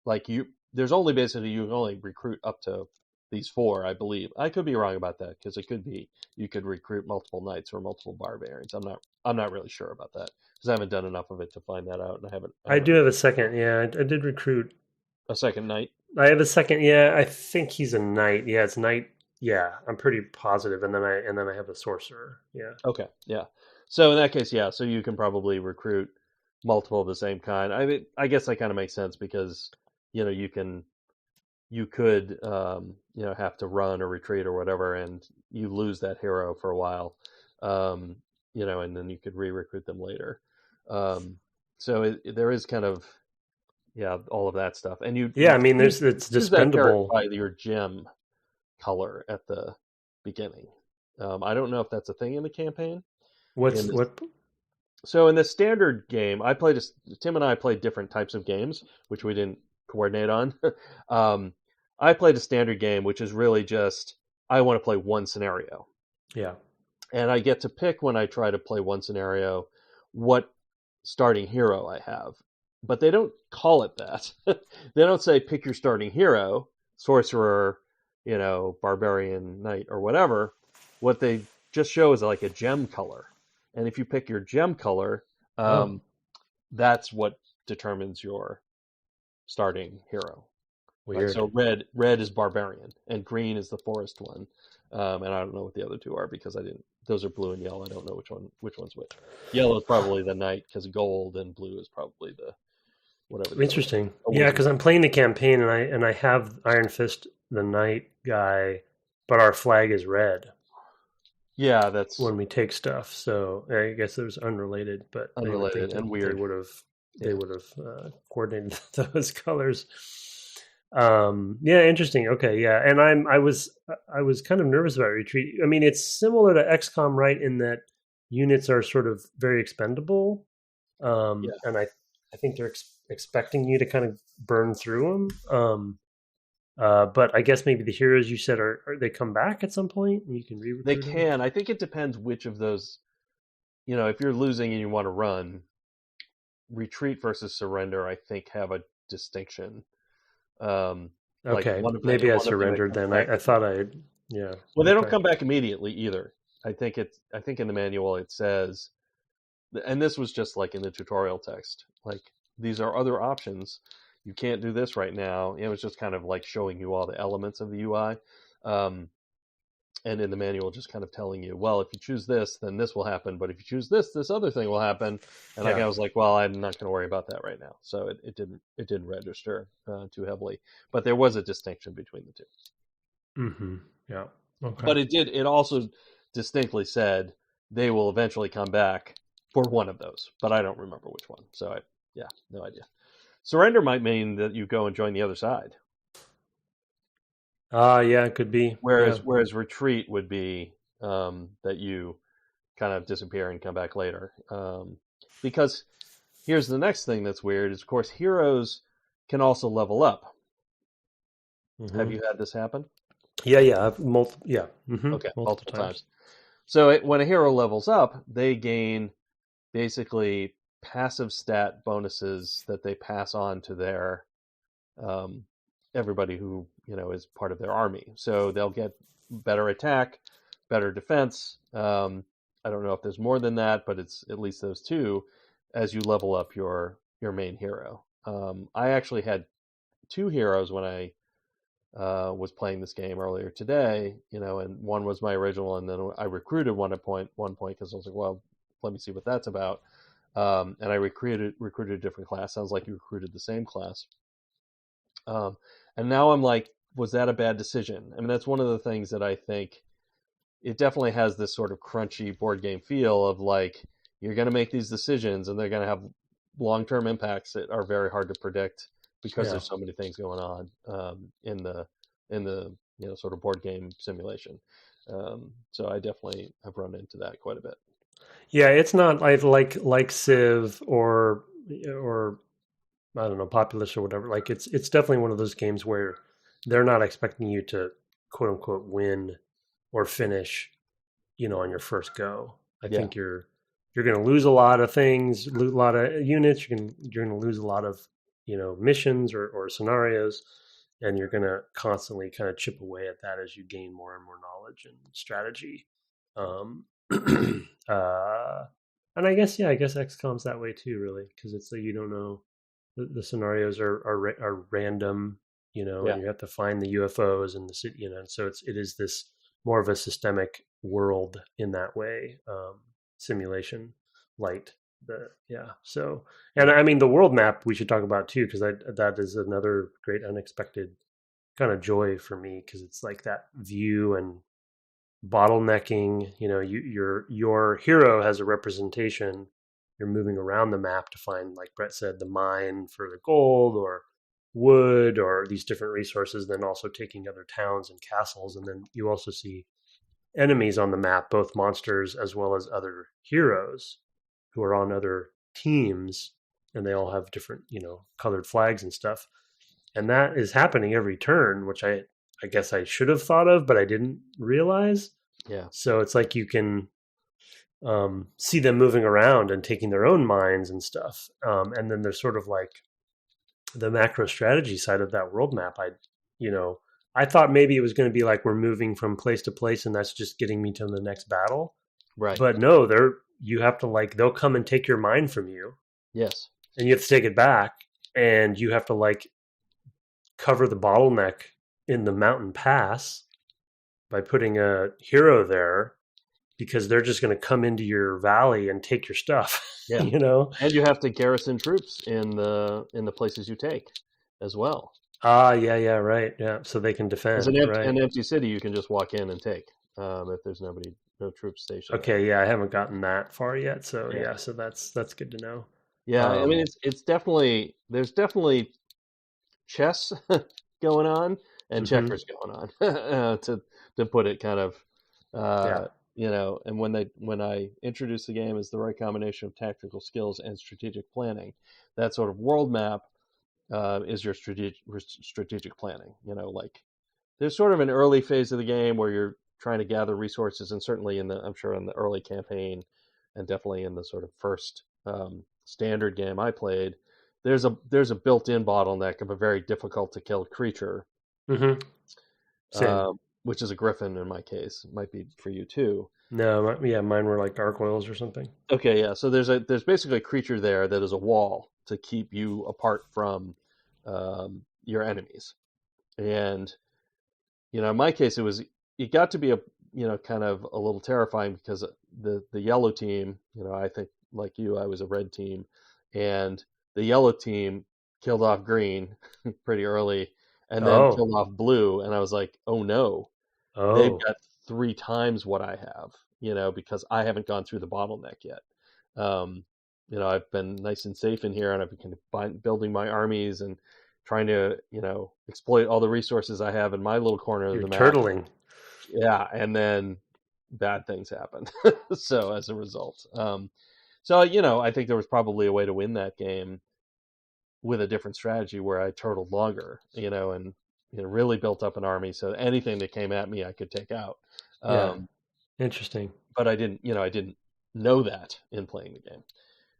S1: Like you, there's only basically you can only recruit up to these four, I believe. I could be wrong about that because it could be you could recruit multiple knights or multiple barbarians. I'm not really sure about that because I haven't done enough of it to find that out, and I
S2: I
S1: haven't
S2: do have a second. Yeah, I did recruit.
S1: a second knight.
S2: I have a second. Yeah, I think he's a knight. Yeah, it's knight. Yeah, I'm pretty positive. And then I have a sorcerer. Yeah.
S1: Okay, yeah. So in that case, yeah. So you can probably recruit multiple of the same kind. I mean, I guess that kind of makes sense because you could have to run or retreat or whatever, and you lose that hero for a while, um, and then you could re-recruit them later. Um, so there is kind of, yeah, all of that stuff, and you
S2: Yeah,
S1: you
S2: I mean,
S1: choose,
S2: it's
S1: choose that character
S2: dispendable.
S1: by your gem color at the beginning. I don't know if that's a thing in the campaign. In
S2: What's
S1: this,
S2: what?
S1: so in the standard game, Tim and I played different types of games, which we didn't coordinate on. um, I played a standard game, which is really just I want to play one scenario,
S2: Yeah.
S1: and I get to pick when I try to play one scenario what starting hero I have. But they don't call it that. They don't say pick your starting hero, sorcerer, barbarian, knight, or whatever. What they just show is like a gem color, and if you pick your gem color,
S2: Oh,
S1: um, that's what determines your starting hero. Right.
S2: weird.
S1: So red is barbarian, and green is the forest one. And I don't know what the other two are because I didn't. Those are blue and yellow. I don't know which one's which. Yellow is probably the knight because gold, and blue is probably the whatever the
S2: Interesting. Yeah,
S1: original.
S2: because I'm playing the campaign and I have Iron Fist the Knight guy, but our flag is red
S1: Yeah, that's
S2: when we take stuff. So I guess it was unrelated, but I would think
S1: unrelated
S2: that
S1: and
S2: they
S1: weird.
S2: would have
S1: Yeah.
S2: coordinated those colors. Yeah, interesting. Okay, yeah, and I was kind of nervous about retreat. I mean, it's similar to XCOM, right? In that units are sort of very expendable,
S1: Yeah.
S2: and I think they're expecting you to kind of burn through them. But I guess maybe the heroes you said are they come back at some point and you can
S1: They
S2: re-recruit them.
S1: can. I think it depends which of those, if you're losing and you want to run, retreat versus surrender, I think have a distinction. Um, like
S2: Okay,
S1: one of the
S2: maybe I
S1: one of them it
S2: surrendered
S1: comes
S2: then.
S1: back.
S2: I thought I had, yeah.
S1: Well, they don't
S2: Okay.
S1: come back immediately either. I think in the manual it says, and this was just like in the tutorial text, like these are other options. You can't do this right now. It was just kind of like showing you all the elements of the UI. Um, and in the manual just kind of telling you, well, if you choose this, then this will happen, but if you choose this other thing will happen. And
S2: Yeah.
S1: I was like, well, I'm not going to worry about that right now, so it didn't register too heavily, but there was a distinction between the two.
S2: Mm-hmm. Yeah. Okay.
S1: But it also distinctly said they will eventually come back for one of those, but I don't remember which one, so yeah, no idea. Surrender might mean that you go and join the other side,
S2: Yeah, it could be. Yeah.
S1: whereas retreat would be that you kind of disappear and come back later. Because here's the next thing that's weird is, of course, heroes can also level up. Have
S2: Mm-hmm.
S1: you had this happen?
S2: Yeah, yeah. I've yeah. Mm-hmm.
S1: Okay,
S2: Multiple
S1: multiple
S2: times.
S1: times. So when a hero levels up, they gain basically passive stat bonuses that they pass on to their um, everybody who is part of their army. So they'll get better attack, better defense. I don't know if there's more than that, but it's at least those two as you level up your main hero. I actually had two heroes when I was playing this game earlier today, and one was my original, and then I recruited one point because I was like, well, let me see what that's about. And I recruited a different class. Sounds like you recruited the same class. Um, and now I'm like, was that a bad decision? I mean, that's one of the things that I think it definitely has this sort of crunchy board game feel of like you're going to make these decisions and they're going to have long-term impacts that are very hard to predict because
S2: Yeah.
S1: there's so many things going on in the sort of board game simulation. So I definitely have run into that quite a bit.
S2: Yeah, it's not like Civ or I don't know, Populous or whatever. Like it's definitely one of those games where they're not expecting you to quote unquote win or finish, on your first go. I
S1: Yeah,
S2: think you're going to lose a lot of things, lose a lot of units. You're going to lose a lot of missions or scenarios, and you're going to constantly kind of chip away at that as you gain more and more knowledge and strategy. Um, uh, and I guess XCOM's that way too, really, because it's like you don't know the scenarios are random,
S1: yeah,
S2: and you have to find the UFOs and the city, and so it is this more of a systemic world in that way, simulation light. So, and
S1: yeah,
S2: I mean the world map we should talk about too because that is another great unexpected kind of joy for me because it's like that view and bottlenecking. Your hero has a representation. You're moving around the map to find, like Brett said, the mine for the gold or wood or these different resources. Then also taking other towns and castles, and then you also see enemies on the map, both monsters as well as other heroes who are on other teams, and they all have different colored flags and stuff. And that is happening every turn, which I guess I should have thought of, but I didn't realize.
S1: yeah,
S2: So it's like you can see them moving around and taking their own mines and stuff. And then there's sort of like the macro strategy side of that world map. You know, I thought maybe it was going to be like we're moving from place to place, and that's just getting me to the next battle.
S1: right.
S2: But no, you have to like they'll come and take your mine from you,
S1: Yes,
S2: and you have to take it back, and you have to like cover the bottleneck in the mountain pass by putting a hero there because they're just going to come into your valley and take your stuff.
S1: Yeah,
S2: You know.
S1: and you have to garrison troops in the places you take as well.
S2: Ah, yeah, yeah, right, yeah. So they can
S1: Because
S2: defend, right?
S1: an empty city, you can just walk in and take if there's no troops stationed there.
S2: Okay, yeah, I haven't gotten that far yet, so
S1: Yeah,
S2: yeah, so that's good to know.
S1: yeah. I mean,
S2: Um,
S1: it's definitely there's definitely chess going on and
S2: hmm.
S1: checkers going on to put it kind of
S2: Yeah,
S1: and when I introduce the game as the right combination of tactical skills and strategic planning, that sort of world map is your strategic planning. Like there's sort of an early phase of the game where you're trying to gather resources, and certainly I'm sure in the early campaign, and definitely in the sort of first standard game I played, there's a built-in bottleneck of a very difficult to kill creature,
S2: hmm. Same.
S1: which is a griffin in my case. It might be for you too.
S2: No, yeah, mine were like gargoyles or something.
S1: Okay, yeah. So there's basically a creature there that is a wall to keep you apart from your enemies, and in my case, it got to be a kind of a little terrifying because the yellow team, I think like you, I was a red team, and the yellow team killed off green pretty early, and then
S2: Oh,
S1: killed off blue, and I was like, oh no, they've
S2: oh,
S1: got three times what I have, because I haven't gone through the bottleneck yet. Um, I've been nice and safe in here, and I've been kind of building my armies and trying to, exploit all the resources I have in my little corner of
S2: you're
S1: the map.
S2: turtling.
S1: Yeah, and then bad things happen. So as a result, so I think there was probably a way to win that game with a different strategy where I turtled longer, and really built up an army so anything that came at me I could take out.
S2: Yeah,
S1: Um,
S2: interesting.
S1: but I didn't know that in playing the game.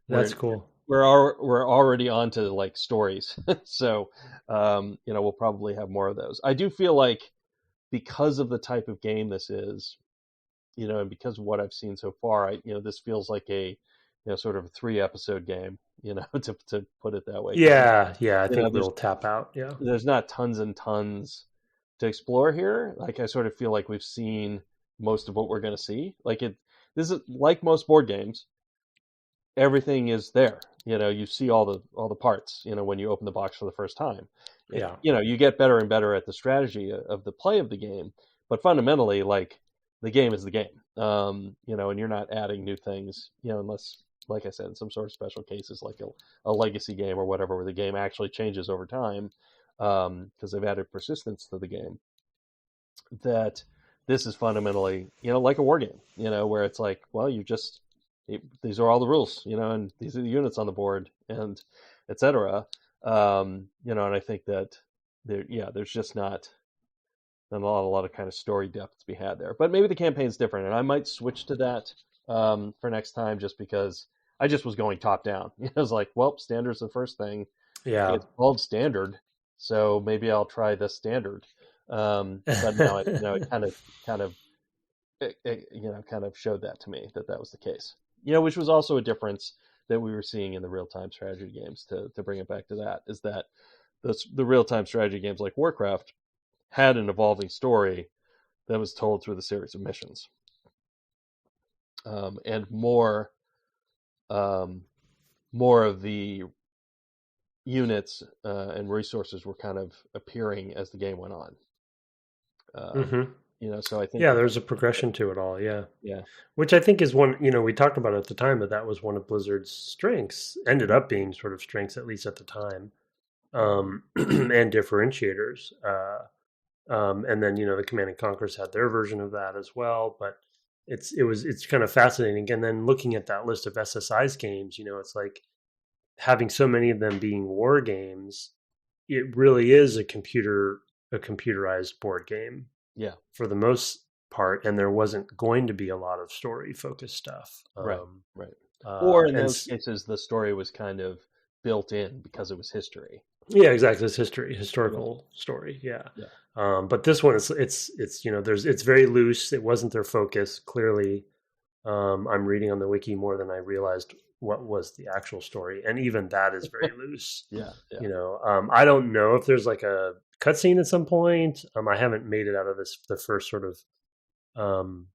S1: We're
S2: That's cool.
S1: we're already on to like stories, so we'll probably have more of those. I do feel like because of the type of game this is, and because of what I've seen so far, this feels like a sort of a 3 episode game, to put it that way, because
S2: Yeah, yeah, I
S1: you know
S2: think
S1: there's
S2: we'll tap out. Yeah,
S1: there's not tons and tons to explore here. Like I sort of feel like we've seen most of what we're going to see. Like this is like most board games. Everything is there. You see all the parts. When you open the box for the first time,
S2: yeah,
S1: you get better and better at the strategy of the play of the game. But fundamentally, like the game is the game. And you're not adding new things. Unless, like I said, in some sort of special cases, like a legacy game or whatever, where the game actually changes over time, because they've added persistence to the game. That this is fundamentally, like a war game, where it's like, well, these are all the rules, and these are the units on the board, and etc. And I think that there's just not a lot of kind of story depth to be had there. But maybe the campaign's different, and I might switch to that for next time, just because I just was going top down. I was like, well, standard's the first thing.
S2: yeah.
S1: It's called standard, so maybe I'll try the standard. But now it kind of showed that to me that was the case. Which was also a difference that we were seeing in the real time strategy games. To bring it back to that, is that the real time strategy games like Warcraft had an evolving story that was told through the series of missions, and um, more of the units and resources were kind of appearing as the game went on. Um,
S2: Hmm.
S1: so I think
S2: Yeah,
S1: that
S2: there's a progression to it all. Yeah,
S1: yeah,
S2: which I think is one. We talked about it at the time, but that was one of Blizzard's strengths. Ended up being sort of strengths, at least at the time, and differentiators. And then the Command and Conquerors had their version of that as well. But it's kind of fascinating. And then looking at that list of SSI's games, it's like having so many of them being war games. It really is a computerized board game
S1: yeah,
S2: for the most part, and there wasn't going to be a lot of story focused stuff.
S1: right, right. Or in
S2: And
S1: those cases, the story was kind of built in because it was history.
S2: yeah, exactly, it's
S1: Yeah,
S2: historical story. Yeah.
S1: yeah,
S2: But this one it's it's very loose. It wasn't their focus clearly. I'm reading on the wiki more than I realized what was the actual story, and even that is very loose.
S1: yeah, yeah.
S2: I don't know if there's like a cutscene at some point. I haven't made it out of the first sort of um,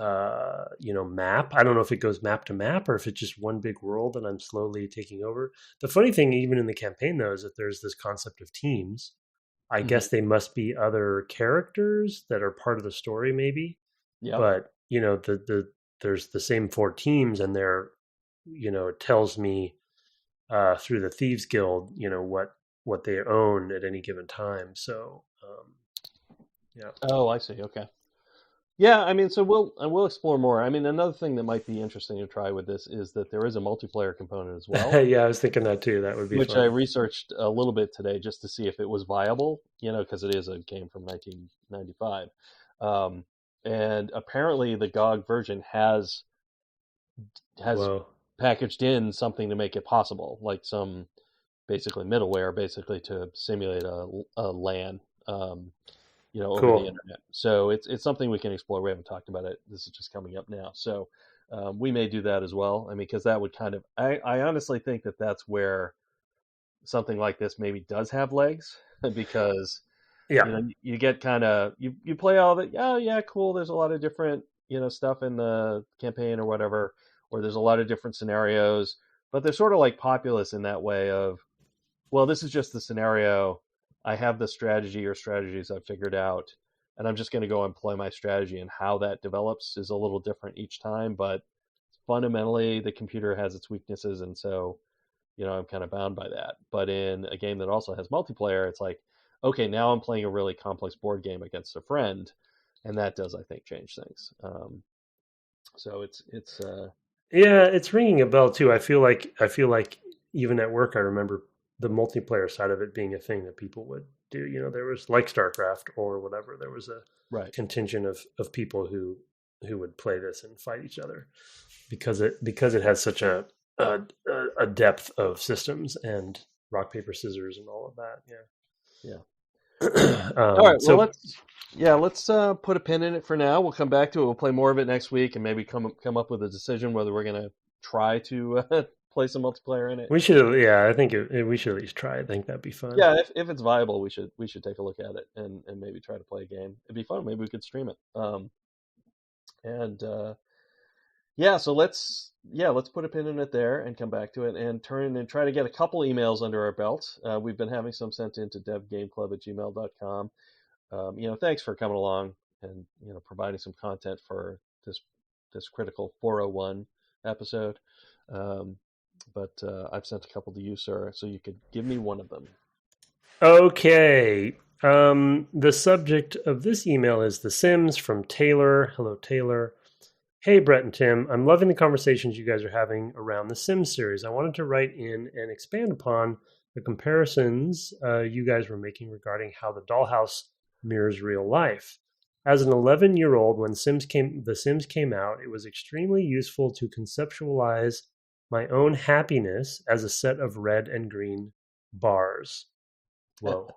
S2: map. I don't know if it goes map to map or if it's just one big world that I'm slowly taking over. The funny thing, even in the campaign, though, is that there's this concept of teams. I
S1: Hmm.
S2: guess they must be other characters that are part of the story, maybe.
S1: Yep.
S2: But there's the same four teams, and it tells me through the Thieves Guild, what they own at any given time. So yeah.
S1: Oh, I see. Okay. Yeah, I mean, so we'll explore more. I mean, another thing that might be interesting to try with this is that there is a multiplayer component as well,
S2: Yeah, I was thinking that too. That would be
S1: which I
S2: fun.
S1: researched a little bit today just to see if it was viable. Because it is a game from 1995, um, and apparently the GOG version has
S2: Whoa.
S1: packaged in something to make it possible, like some basically middleware, basically to simulate a LAN. Over the
S2: Cool.
S1: internet. So it's something we can explore. We haven't talked about it. This is just coming up now. So we may do that as well. I mean, because that would kind of, I honestly think that that's where something like this maybe does have legs because,
S2: Yeah.
S1: you get kind of, you play all that. Oh, yeah, cool. There's a lot of different, stuff in the campaign or whatever, or there's a lot of different scenarios, but they're sort of like populous in that way of, well, this is just the scenario. I have the strategy or strategies I've figured out, and I'm just going to go employ my strategy. And how that develops is a little different each time. But fundamentally, the computer has its weaknesses, and so I'm kind of bound by that. But in a game that also has multiplayer, it's like, okay, now I'm playing a really complex board game against a friend, and that does, I think, change things. So it's.
S2: Yeah, it's ringing a bell too. I feel like even at work I remember the multiplayer side of it being a thing that people would do. There was like StarCraft or whatever. There was a
S1: Right.
S2: contingent of people who would play this and fight each other because it has such a a depth of systems and rock paper scissors and all of that.
S1: Yeah.
S2: Yeah.
S1: All right. Well,
S2: So
S1: let's put a pin in it for now. We'll come back to it. We'll play more of it next week, and maybe come up with a decision whether we're going to try to play some multiplayer in it.
S2: we should. Yeah, I think we should at least try. I think that'd be fun.
S1: Yeah, if it's viable, we should take a look at it and maybe try to play a game. It'd be fun. Maybe we could stream it. And yeah, so let's put a pin in it there and come back to it and turn and try to get a couple emails under our belt. We've been having some sent in to devgameclub@gmail.com. Thanks for coming along and providing some content for this critical 401 episode. Um, but I've sent a couple to you, sir, so you could give me one of them.
S2: Okay. The subject of this email is The Sims from Taylor. Hello, Taylor. Hey, Brett and Tim. I'm loving the conversations you guys are having around the Sims series. I wanted to write in and expand upon the comparisons you guys were making regarding how the dollhouse mirrors real life. As an 11-year-old, when The Sims came out, it was extremely useful to conceptualize my own happiness as a set of red and green bars. Whoa.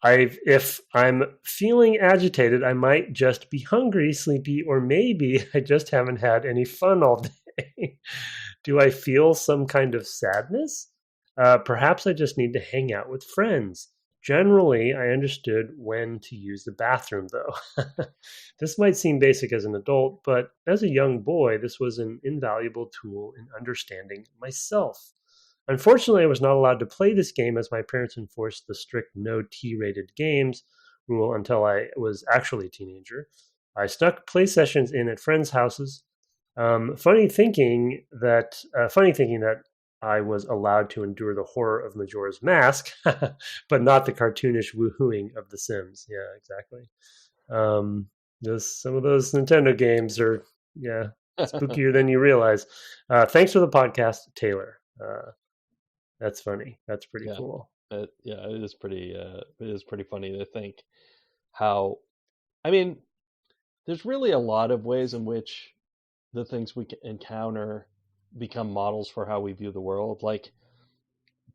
S2: If I'm feeling agitated, I might just be hungry, sleepy, or maybe I just haven't had any fun all day. Do I feel some kind of sadness? Perhaps I just need to hang out with friends. Generally, I understood when to use the bathroom, though. This might seem basic as an adult, but as a young boy, this was an invaluable tool in understanding myself. Unfortunately, I was not allowed to play this game as my parents enforced the strict no T-rated games rule until I was actually a teenager. I snuck play sessions in at friends' houses. Funny thinking that I was allowed to endure the horror of Majora's Mask, but not the cartoonish woohooing of The Sims. Yeah, exactly. Some of those Nintendo games are, yeah, spookier than you realize. Thanks for the podcast, Taylor. That's funny. That's pretty
S1: Yeah,
S2: cool.
S1: yeah, it is pretty. It is pretty funny to think how. I mean, there's really a lot of ways in which the things we encounter become models for how we view the world. Like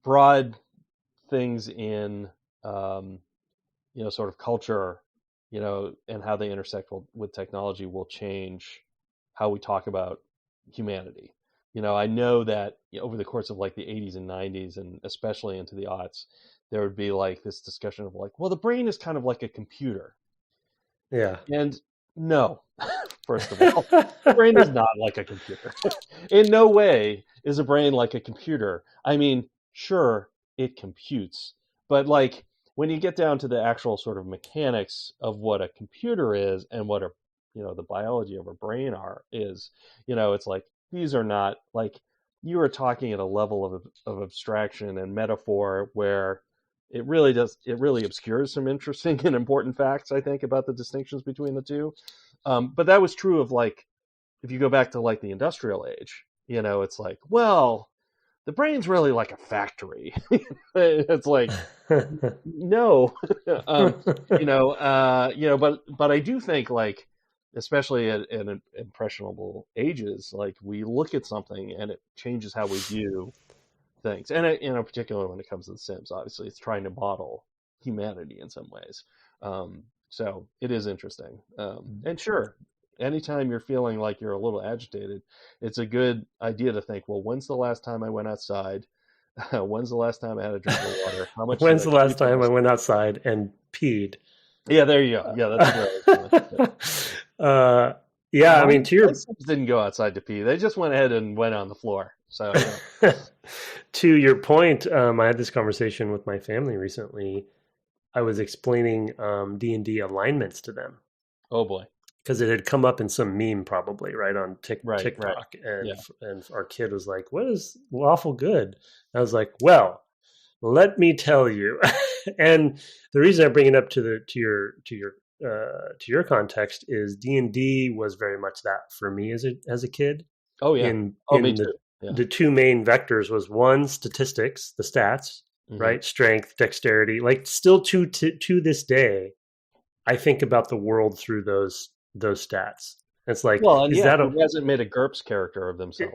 S1: broad things in, sort of culture, and how they intersect with technology will change how we talk about humanity. I know that over the course of like the 80s and 90s, and especially into the aughts, there would be like this discussion of like, well, the brain is kind of like a computer.
S2: Yeah.
S1: And no, First of all, the brain is not like a computer. In no way is a brain like a computer. I mean, sure, it computes, but like when you get down to the actual sort of mechanics of what a computer is and what the biology of a brain is, it's like these are not like you are talking at a level of abstraction and metaphor where it really obscures some interesting and important facts, I think, about the distinctions between the two. But that was true of like if you go back to like the industrial age, it's like, well, the brain's really like a factory. It's like, no, but I do think like, especially at impressionable ages, like we look at something and it changes how we view things. And particularly when it comes to The Sims, obviously it's trying to model humanity in some ways. So it is interesting. And sure, anytime you're feeling like you're a little agitated, it's a good idea to think, well, when's the last time I went outside? When's the last time I had a drink of water? How much did
S2: When's
S1: I
S2: the last
S1: sleep
S2: time I
S1: last
S2: went
S1: night?
S2: outside and peed?
S1: Yeah, there you go. Yeah, that's where I was going.
S2: Yeah, I mean,
S1: My sons didn't go outside to pee. They just went ahead and went on the floor. So,
S2: to your point, I had this conversation with my family recently. I was explaining D&D alignments to them.
S1: Oh boy,
S2: because it had come up in some meme probably right on
S1: right.
S2: TikTok, and
S1: Yeah.
S2: and our kid was like, "What is lawful good?" I was like, "Well, let me tell you." And the reason I bring it up to your context is D&D was very much that for me as a kid.
S1: Oh yeah.
S2: In
S1: Oh, me
S2: in
S1: too. Yeah.
S2: the two main vectors was one, statistics, the stats,
S1: Mm-hmm.
S2: right, strength, dexterity. Like still to this day, I think about the world through those stats. It's like,
S1: Well, and
S2: is
S1: yeah,
S2: that
S1: who hasn't made a GURPS character of themselves?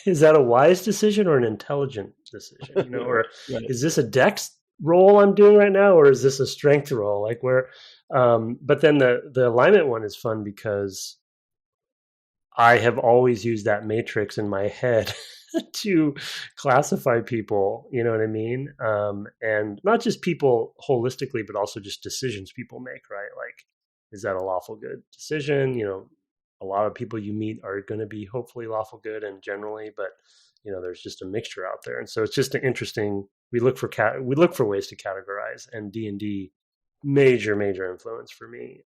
S2: is that a wise decision or an intelligent decision? Or
S1: Right.
S2: is this a dex roll I'm doing right now, or is this a strength roll? Like where, but then the alignment one is fun because I have always used that matrix in my head to classify people, you know what I mean? And not just people holistically, but also just decisions people make, right? Like, is that a lawful good decision? A lot of people you meet are going to be hopefully lawful good and generally, but there's just a mixture out there. And so it's just an interesting, we look for ways to categorize, and D&D major influence for me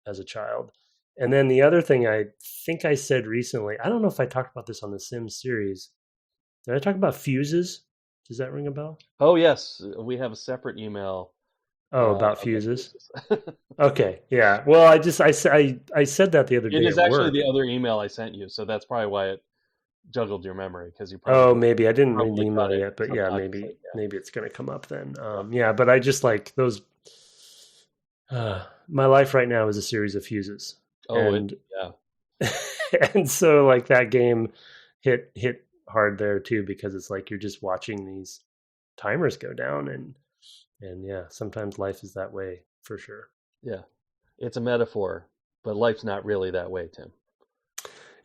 S2: as a child. And then the other thing I think I said recently, I don't know if I talked about this on the Sims series. Did I talk about fuses? Does that ring a bell?
S1: Oh yes, we have a separate email
S2: Oh, about
S1: about
S2: fuses.
S1: fuses.
S2: Okay, yeah. Well, I said that the other
S1: It
S2: day
S1: is
S2: at
S1: actually
S2: work.
S1: the other email I sent you, so that's probably why it juggled your memory because you
S2: Oh,
S1: probably
S2: maybe I didn't read the
S1: probably caught
S2: email
S1: it
S2: yet, but yeah,
S1: subconsciously.
S2: maybe it's gonna come up then.
S1: Yeah.
S2: Yeah, but I just like those. My life right now is a series of fuses,
S1: Oh,
S2: and
S1: yeah.
S2: and so like that game hit hard there too, because it's like you're just watching these timers go down, and yeah, sometimes life is that way for sure.
S1: Yeah. It's a metaphor, but life's not really that way, Tim.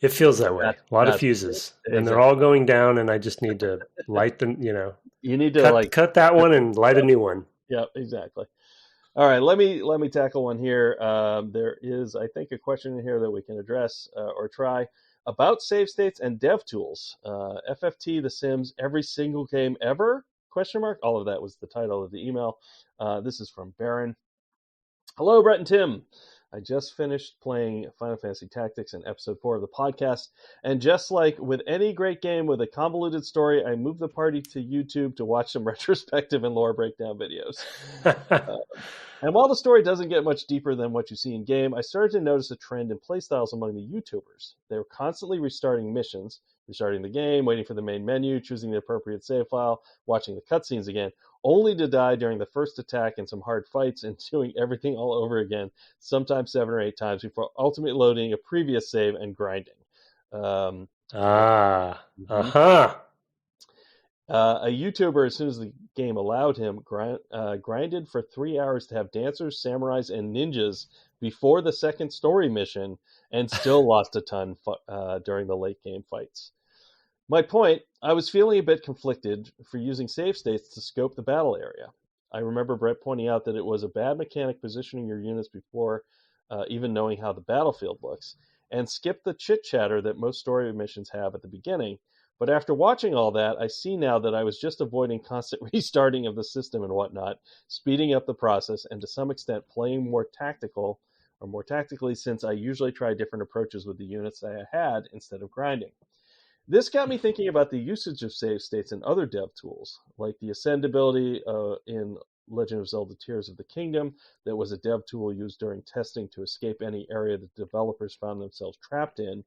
S2: It feels that way. A lot of
S1: That's
S2: fuses, and they're
S1: exactly.
S2: all going down, and I just need to light them.
S1: You need to like
S2: Cut that one and light a new one.
S1: yeah, exactly. All right, let me tackle one here. There is, I think, a question in here that we can address or try about save states and dev tools. FFT, The Sims, every single game ever? Question mark. All of that was the title of the email. This is from Baron. Hello, Brett and Tim. I just finished playing Final Fantasy Tactics in episode 4 of the podcast, and just like with any great game with a convoluted story, I moved the party to YouTube to watch some retrospective and lore breakdown videos. And while the story doesn't get much deeper than what you see in game, I started to notice a trend in playstyles among the YouTubers. They were constantly restarting missions, restarting the game, waiting for the main menu, choosing the appropriate save file, watching the cutscenes again, only to die during the first attack in some hard fights and doing everything all over again, sometimes 7 or 8 times before ultimately loading a previous save and grinding. Um, mhm.
S2: Uh-huh.
S1: A YouTuber, as soon as the game allowed him, grinded for 3 hours to have dancers, samurais, and ninjas before the second story mission, and still lost a ton during the late game fights. My point, I was feeling a bit conflicted for using save states to scope the battle area. I remember Brett pointing out that it was a bad mechanic positioning your units before even knowing how the battlefield looks, and skip the chit chatter that most story missions have at the beginning. But after watching all that, I see now that I was just avoiding constant restarting of the system and whatnot, speeding up the process, and to some extent playing more tactically, since I usually try different approaches with the units that I had instead of grinding. This got me thinking about the usage of save states and other dev tools, like the Ascend ability in Legend of Zelda Tears of the Kingdom, that was a dev tool used during testing to escape any area that developers found themselves trapped in,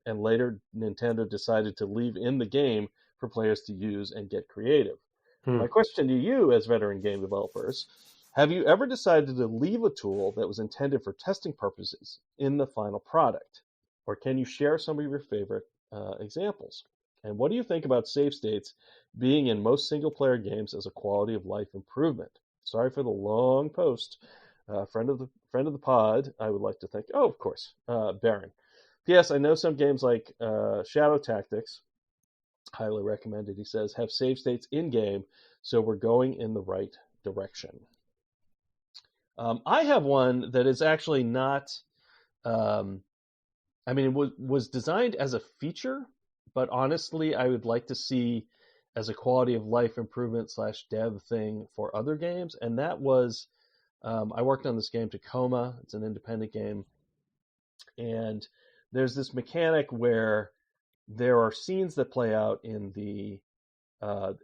S1: and later Nintendo decided to leave in the game for players to use and get creative.
S2: Hmm.
S1: My question to you, as veteran game developers, have you ever decided to leave a tool that was intended for testing purposes in the final product? Or can you share some of your favorite examples? And what do you think about save states being in most single player games as a quality of life improvement? Sorry for the long post. Friend of the pod, I would like to thank. Oh, of course, Baron. P.S. I know some games like Shadow Tactics, highly recommended, he says, have save states in game, so we're going in the right direction. I have one that is actually not. I mean, it was designed as a feature, but honestly, I would like to see as a quality of life improvement / dev thing for other games, and that was I worked on this game Tacoma. It's an independent game, and there's this mechanic where there are scenes that play out in the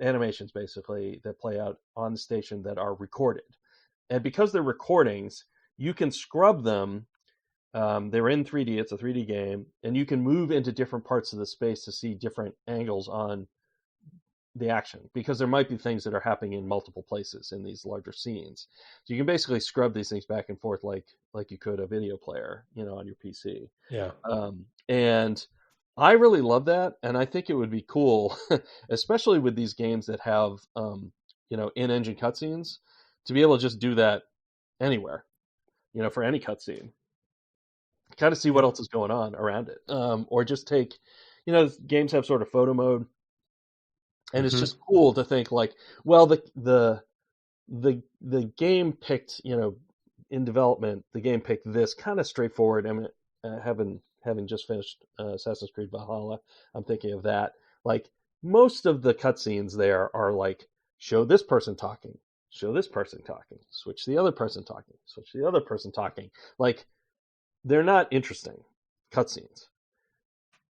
S1: animations, basically, that play out on the station that are recorded, and because they're recordings, you can scrub them. They're in 3D. It's a 3D game, and you can move into different parts of the space to see different angles on the action, because there might be things that are happening in multiple places in these larger scenes. So you can basically scrub these things back and forth like you could a video player, on your PC.
S2: Yeah.
S1: And I really love that, and I think it would be cool, especially with these games that have in-engine cutscenes, to be able to just do that anywhere, for any cutscene. Kind of see what else is going on around it, or just take, games have sort of photo mode, and it's just cool to think like, well, the game picked, in development, the game picked this kind of straightforward. I mean, having just finished Assassin's Creed Valhalla, I'm thinking of that. Like, most of the cutscenes there are like, show this person talking, show this person talking, switch the other person talking, switch the other person talking. Like, they're not interesting cutscenes,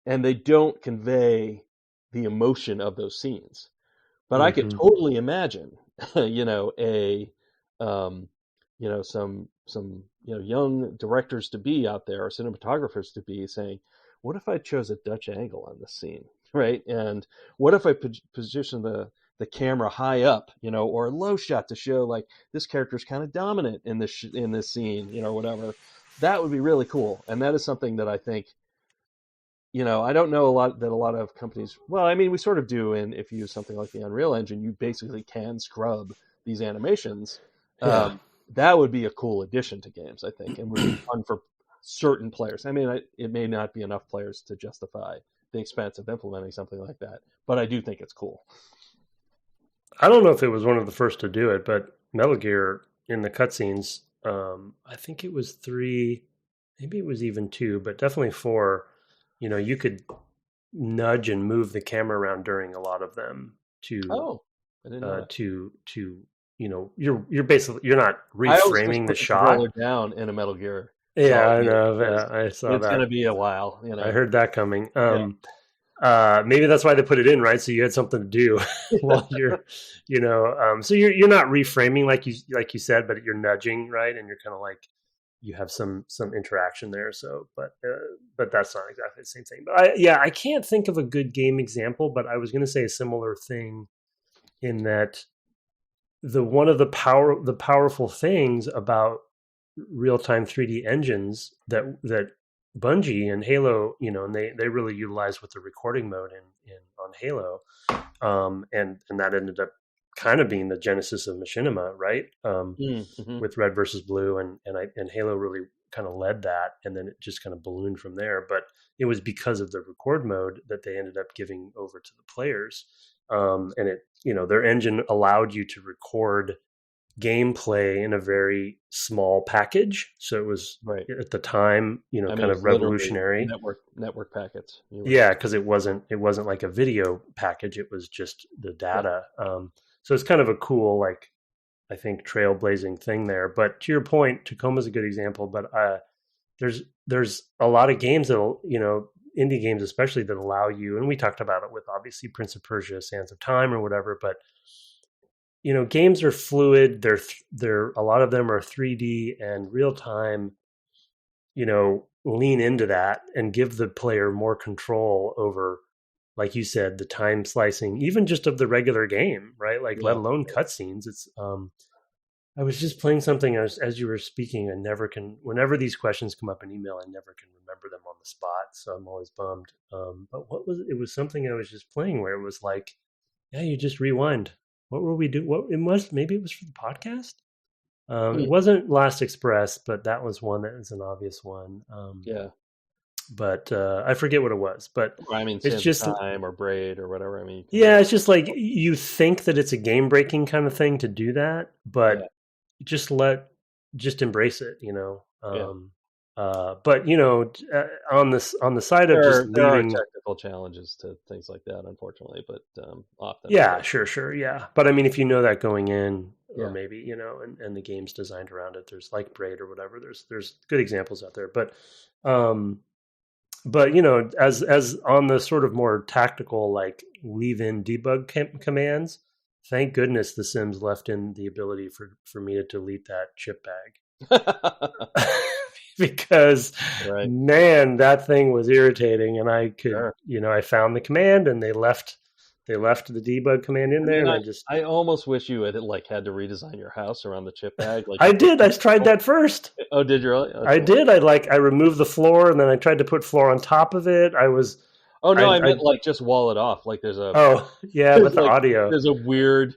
S1: and they don't convey the emotion of those scenes. But I could totally imagine, some young directors to be out there, or cinematographers to be saying, what if I chose a Dutch angle on this scene, right? And what if I position the camera high up, or a low shot to show like this character is kind of dominant in this scene, or whatever. That would be really cool, and that is something that I think, I don't know a lot of companies. Well, I mean, we sort of do, and if you use something like the Unreal Engine, you basically can scrub these animations.
S2: Yeah.
S1: That would be a cool addition to games, I think, and would be fun for certain players. I mean, it may not be enough players to justify the expense of implementing something like that, but I do think it's cool.
S2: I don't know if it was one of the first to do it, but Metal Gear in the cutscenes, I think it was 3, maybe it was even 2, but definitely 4. You could nudge and move the camera around during a lot of them to
S1: I didn't know that.
S2: you're basically, you're not reframing the shot.
S1: Controller down in a Metal Gear.
S2: Yeah, I know. Yeah, I saw
S1: it's
S2: that.
S1: Going to be a while.
S2: I heard that coming. Maybe that's why they put it in, right? So you had something to do while you're, so you're not reframing like you said, but you're nudging, right? And you're kind of like, you have some interaction there. So, but that's not exactly the same thing. But I can't think of a good game example, but I was going to say a similar thing in that one of the powerful things about real-time 3D engines that Bungie and Halo, and they really utilized with the recording mode in on Halo, and that ended up kind of being the genesis of machinima, right? With Red versus Blue, and Halo really kind of led that, and then it just kind of ballooned from there. But it was because of the record mode that they ended up giving over to the players, and it, their engine allowed you to record gameplay in a very small package. So it was
S1: Right.
S2: at the time,
S1: I mean,
S2: kind
S1: it
S2: of
S1: was literally
S2: revolutionary.
S1: network packets. You were
S2: Yeah, because it wasn't like a video package. It was just the
S1: yeah.
S2: data. So it's kind of a cool, like, I think, trailblazing thing there. But to your point, Tacoma's a good example. But there's a lot of games that'll, indie games especially, that allow you, and we talked about it with obviously Prince of Persia, Sands of Time, or whatever. But games are fluid. They're a lot of them are 3D and real time. Lean into that and give the player more control over, like you said, the time slicing, even just of the regular game, right? Like, let
S1: Yeah.
S2: alone cutscenes. It's I was just playing something as you were speaking. I never can, whenever these questions come up in email, I never can remember them on the spot. So I'm always bummed. But what was it? It was something I was just playing where it was like, yeah, you just rewind. What were we do? What it was? Maybe it was for the podcast. It
S1: Hmm.
S2: wasn't Last Express, but that was one that is an obvious one.
S1: Yeah.
S2: But I forget what it was. But
S1: Or, I mean,
S2: it's
S1: Sands of
S2: just,
S1: Time or Braid or whatever. I mean, you can
S2: yeah,
S1: really.
S2: it's just like you think that it's a game breaking kind of thing to do that,
S1: Yeah.
S2: but just embrace it,
S1: Yeah.
S2: but on the side of just
S1: There are
S2: leaving.
S1: technical challenges to things like that, unfortunately, but often.
S2: Yeah, sure, yeah, but I mean, if you know that going in, or
S1: Yeah.
S2: maybe, and the game's designed around it, there's like Braid or whatever, there's good examples out there. Um but as on the sort of more tactical, like, leave in debug commands, thank goodness the Sims left in the ability for me to delete that chip bag. Because,
S1: Right.
S2: man, that thing was irritating, and I could,
S1: Sure.
S2: I found the command, and they left the debug command in
S1: I
S2: there,
S1: mean,
S2: and
S1: I
S2: I just
S1: I almost wish you had like had to redesign your house around the chip bag. Like
S2: I
S1: you put.
S2: did. I tried that first.
S1: Oh, did you really? Oh,
S2: I
S1: cool.
S2: did. I removed the floor, and then I tried to put floor on top of it.
S1: Oh no, I
S2: I
S1: meant like just wall it off. Like there's a
S2: Oh, yeah,
S1: there's
S2: but the
S1: like
S2: audio.
S1: there's a weird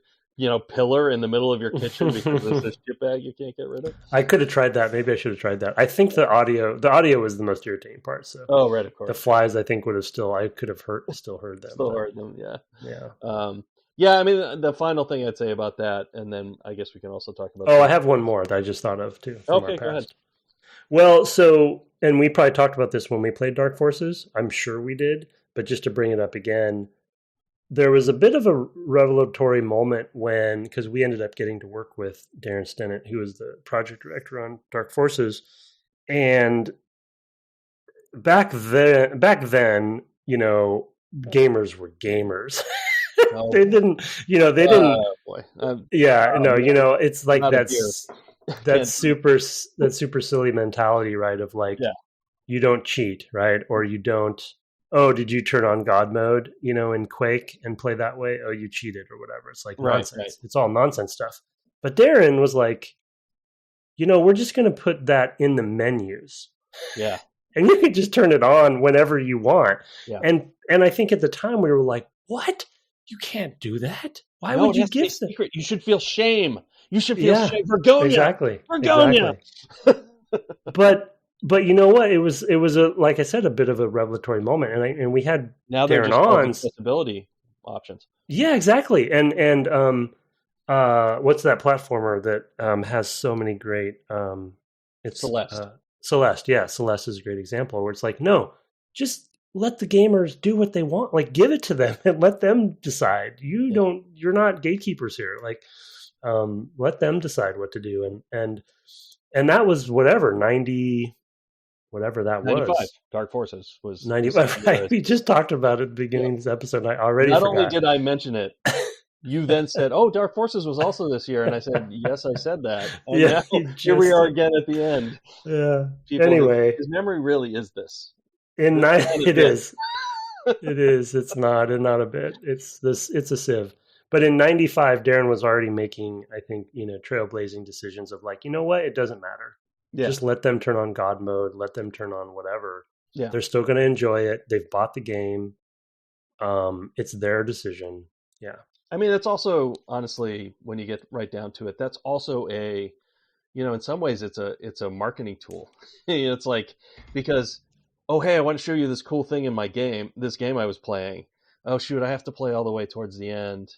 S1: pillar in the middle of your kitchen because there's this chip bag you can't get rid of.
S2: I could have tried that. Maybe I should have tried that. I think the audio was the most irritating part. So
S1: Oh, right, of
S2: the
S1: course.
S2: flies, I think, I could have still heard them,
S1: Still
S2: but
S1: heard them. Yeah.
S2: yeah.
S1: Yeah. I mean, the final thing I'd say about that, and then I guess we can also talk about
S2: Oh, I
S1: the.
S2: have one more that I just thought of too from our
S1: Okay, go ahead.
S2: past. Well, and we probably talked about this when we played Dark Forces. I'm sure we did, but just to bring it up again, there was a bit of a revelatory moment when, because we ended up getting to work with Darren Stennett, who was the project director on Dark Forces, and back then, gamers were gamers.
S1: Oh
S2: They
S1: boy.
S2: didn't, they didn't.
S1: Oh boy.
S2: Yeah,
S1: Oh
S2: no,
S1: man,
S2: it's
S1: I'm
S2: like
S1: out of beer.
S2: that
S1: Can't.
S2: super silly mentality, right? Of like,
S1: Yeah.
S2: you don't cheat, right? Or you don't. Oh, did you turn on God mode, in Quake and play that way? Oh, you cheated or whatever. It's like
S1: Right. Right.
S2: nonsense. It's all nonsense stuff. But Darren was like, we're just going to put that in the menus,
S1: Yeah.
S2: and you can just turn it on whenever you want.
S1: Yeah.
S2: And I think at the time we were like, what? You can't do that. Why
S1: No,
S2: would
S1: it
S2: you
S1: has to be
S2: give the?
S1: secret. You should feel shame. You should feel
S2: Yeah,
S1: shame. Vergonia.
S2: exactly,
S1: Vergonia.
S2: exactly. But you know what? It was a, like I said, a bit of a revelatory moment, and we had
S1: Now they're
S2: Darren
S1: just full of
S2: on.
S1: accessibility options.
S2: Yeah, exactly. And what's that platformer that has so many great it's
S1: Celeste.
S2: Celeste. Yeah, Celeste is a great example where it's like, no, just let the gamers do what they want. Like, give it to them and let them decide.
S1: Yeah.
S2: You're not gatekeepers here. Like, let them decide what to do. And that was whatever, 90, whatever that
S1: 95.
S2: was.
S1: Dark Forces was the
S2: 95,
S1: second year.
S2: right? We just talked about it at the
S1: Yeah.
S2: beginning of this episode, and I already
S1: Not only
S2: forgot.
S1: did I mention it, you then said, "Oh, Dark Forces was also this year," and I said, "Yes, I said that." And
S2: Yeah,
S1: now
S2: you
S1: here we
S2: just
S1: are
S2: said,
S1: again at the end.
S2: yeah.
S1: People,
S2: Anyway,
S1: his memory really is this.
S2: in
S1: This
S2: nine,
S1: tiny
S2: it
S1: bit.
S2: is. It is. It's not, and not a bit. It's this. It's a sieve. But in '95, Darren was already making, I think, trailblazing decisions of like, you know what? It doesn't matter.
S1: Yeah.
S2: Just let them turn on God mode. Let them turn on whatever.
S1: Yeah.
S2: They're still going to enjoy it. They've bought the game. It's their decision. Yeah.
S1: I mean, it's also honestly, when you get right down to it, that's also in some ways, it's a marketing tool. It's like because, oh hey, I want to show you this cool thing in my game, this game I was playing. Oh shoot, I have to play all the way towards the end.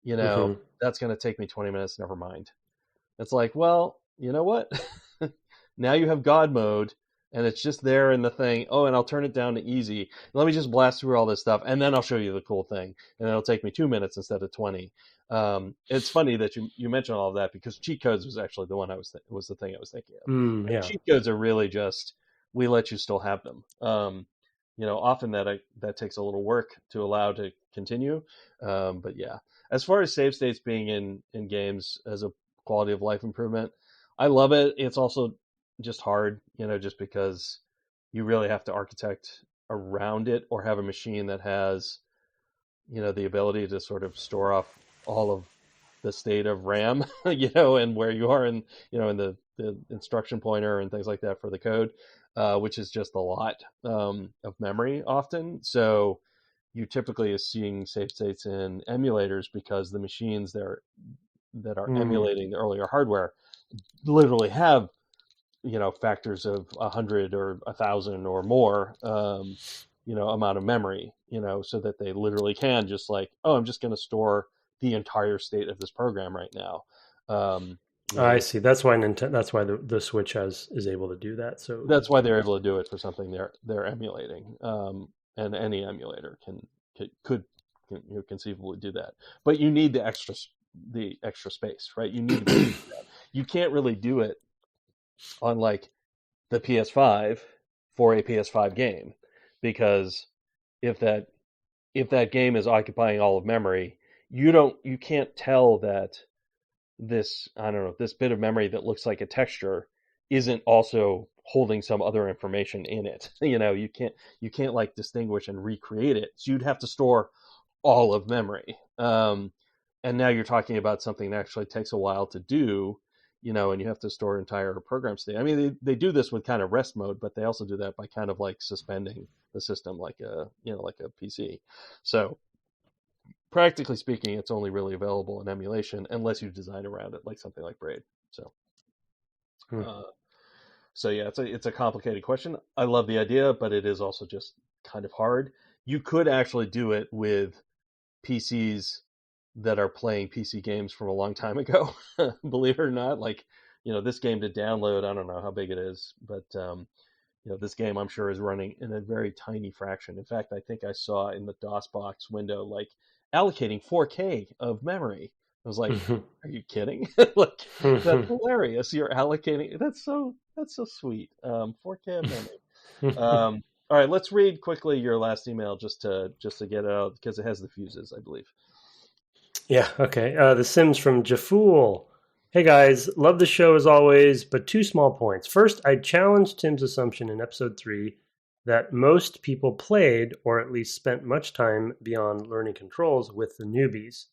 S2: Mm-hmm.
S1: that's going to take me 20 minutes. Never mind. It's like, well, you know what? Now you have God mode, and it's just there in the thing. Oh, and I'll turn it down to easy. Let me just blast through all this stuff, and then I'll show you the cool thing, and it'll take me 2 minutes instead of 20. It's funny that you mentioned all of that, because cheat codes was actually the one was the thing I was thinking of.
S2: Yeah.
S1: Cheat codes are really just, we let you still have them. Often that takes a little work to allow to continue. But yeah, as far as save states being in games as a quality of life improvement, I love it. It's also just hard, just because you really have to architect around it, or have a machine that has, the ability to sort of store off all of the state of RAM, and where you are in the instruction pointer and things like that for the code, which is just a lot of memory often. So you typically are seeing save states in emulators, because the machines there that are emulating the earlier hardware literally have factors of 100 or 1,000 or more amount of memory, so that they literally can just like, oh, I'm just going to store the entire state of this program right now.
S2: I see. That's why that's why the Switch is able to do that. So
S1: that's why they're able to do it for something they're emulating. And any emulator could conceivably do that, but you need the extra space, right? You need to do that. You can't really do it on like the PS5 for a PS5 game, because if that game is occupying all of memory, you can't tell that this bit of memory that looks like a texture isn't also holding some other information in it. You can't like distinguish and recreate it. So you'd have to store all of memory. And now you're talking about something that actually takes a while to do, and you have to store entire program state. I mean, they do this with kind of rest mode, but they also do that by kind of like suspending the system like a PC. So practically speaking, it's only really available in emulation unless you design around it, like something like Braid. So, so yeah, it's a complicated question. I love the idea, but it is also just kind of hard. You could actually do it with PCs that are playing PC games from a long time ago, believe it or not. Like, this game to download, I don't know how big it is, but this game I'm sure is running in a very tiny fraction. In fact, I think I saw in the DOSBox window, like, allocating 4K of memory. I was like, are you kidding? Like, that's hilarious. You're allocating, that's so sweet. 4K of memory. All right, let's read quickly your last email just to get it out, because it has the fuses, I believe.
S2: Yeah, okay. The Sims from Jafool. Hey guys, love the show as always, but 2 small points. First, I challenged Tim's assumption in episode 3 that most people played, or at least spent much time beyond learning controls, with the newbies.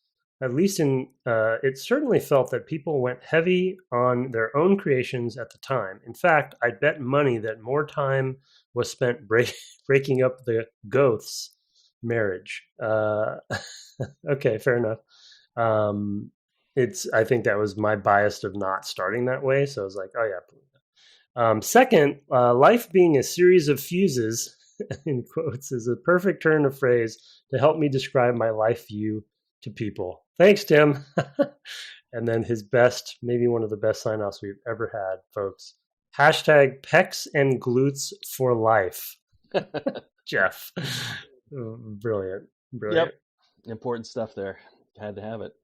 S2: At least it certainly felt that people went heavy on their own creations at the time. In fact, I'd bet money that more time was spent breaking up the Goths' marriage. Okay, fair enough. I think that was my bias of not starting that way. So I was like, oh yeah. Second, life being a series of fuses, in quotes, is a perfect turn of phrase to help me describe my life view to people. Thanks, Tim. And then his best, maybe one of the best sign-offs we've ever had, folks. Hashtag pecs and glutes for life. Jeff. Brilliant.
S1: Yep. Important stuff there. Had to have it.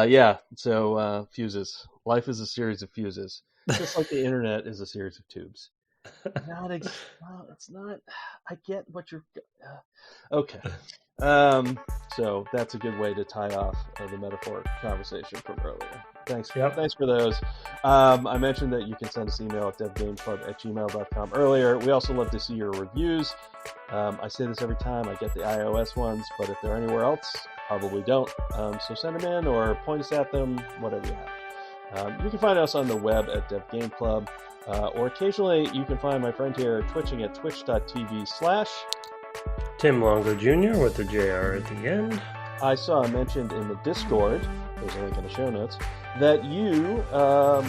S1: Yeah. So fuses. Life is a series of fuses, just like the internet is a series of tubes. It's not. I get what you're. Okay. So that's a good way to tie off the metaphoric conversation from earlier. Thanks.
S2: Yep.
S1: Thanks for those. I mentioned that you can send us email at devgameclub@gmail.com earlier. We also love to see your reviews. I say this every time. I get the iOS ones, but if they're anywhere else, probably don't. So send them in or point us at them, whatever you have. You can find us on the web at devgameclub, or occasionally you can find my friend here twitching at twitch.tv/
S2: Tim Longo Jr. with the JR at the end.
S1: I saw mentioned in the Discord, there's a link in the show notes, that you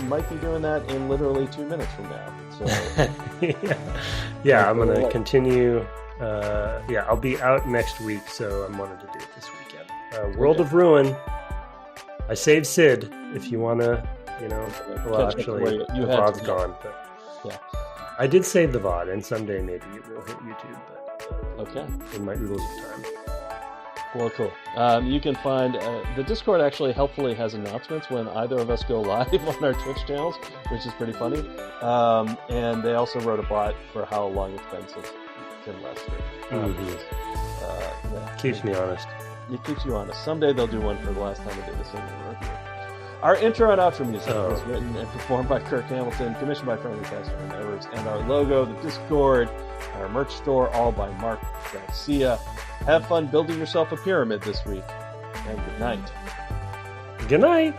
S1: might be doing that in literally 2 minutes from now. So,
S2: yeah, I'm going to continue. I'll be out next week, so I wanted to do it this weekend. World of Ruin. I saved Sid if you want to, well, actually, the VOD's gone. But
S1: yeah.
S2: I did save the VOD, and someday maybe it will hit YouTube, but
S1: okay.
S2: It might be losing time.
S1: Well, cool. You can find the Discord actually helpfully has announcements when either of us go live on our Twitch channels, which is pretty funny. And they also wrote a bot for how long it's been since Tim last stream.
S2: Keeps me honest.
S1: It keeps you honest. Someday they'll do one for the last time they did this in the review. Our intro and outro music was written and performed by Kirk Hamilton, commissioned by Friendly Caster and Edwards, and our logo, the Discord, our merch store, all by Mark Garcia. Have fun building yourself a pyramid this week, and good night.
S2: Good night.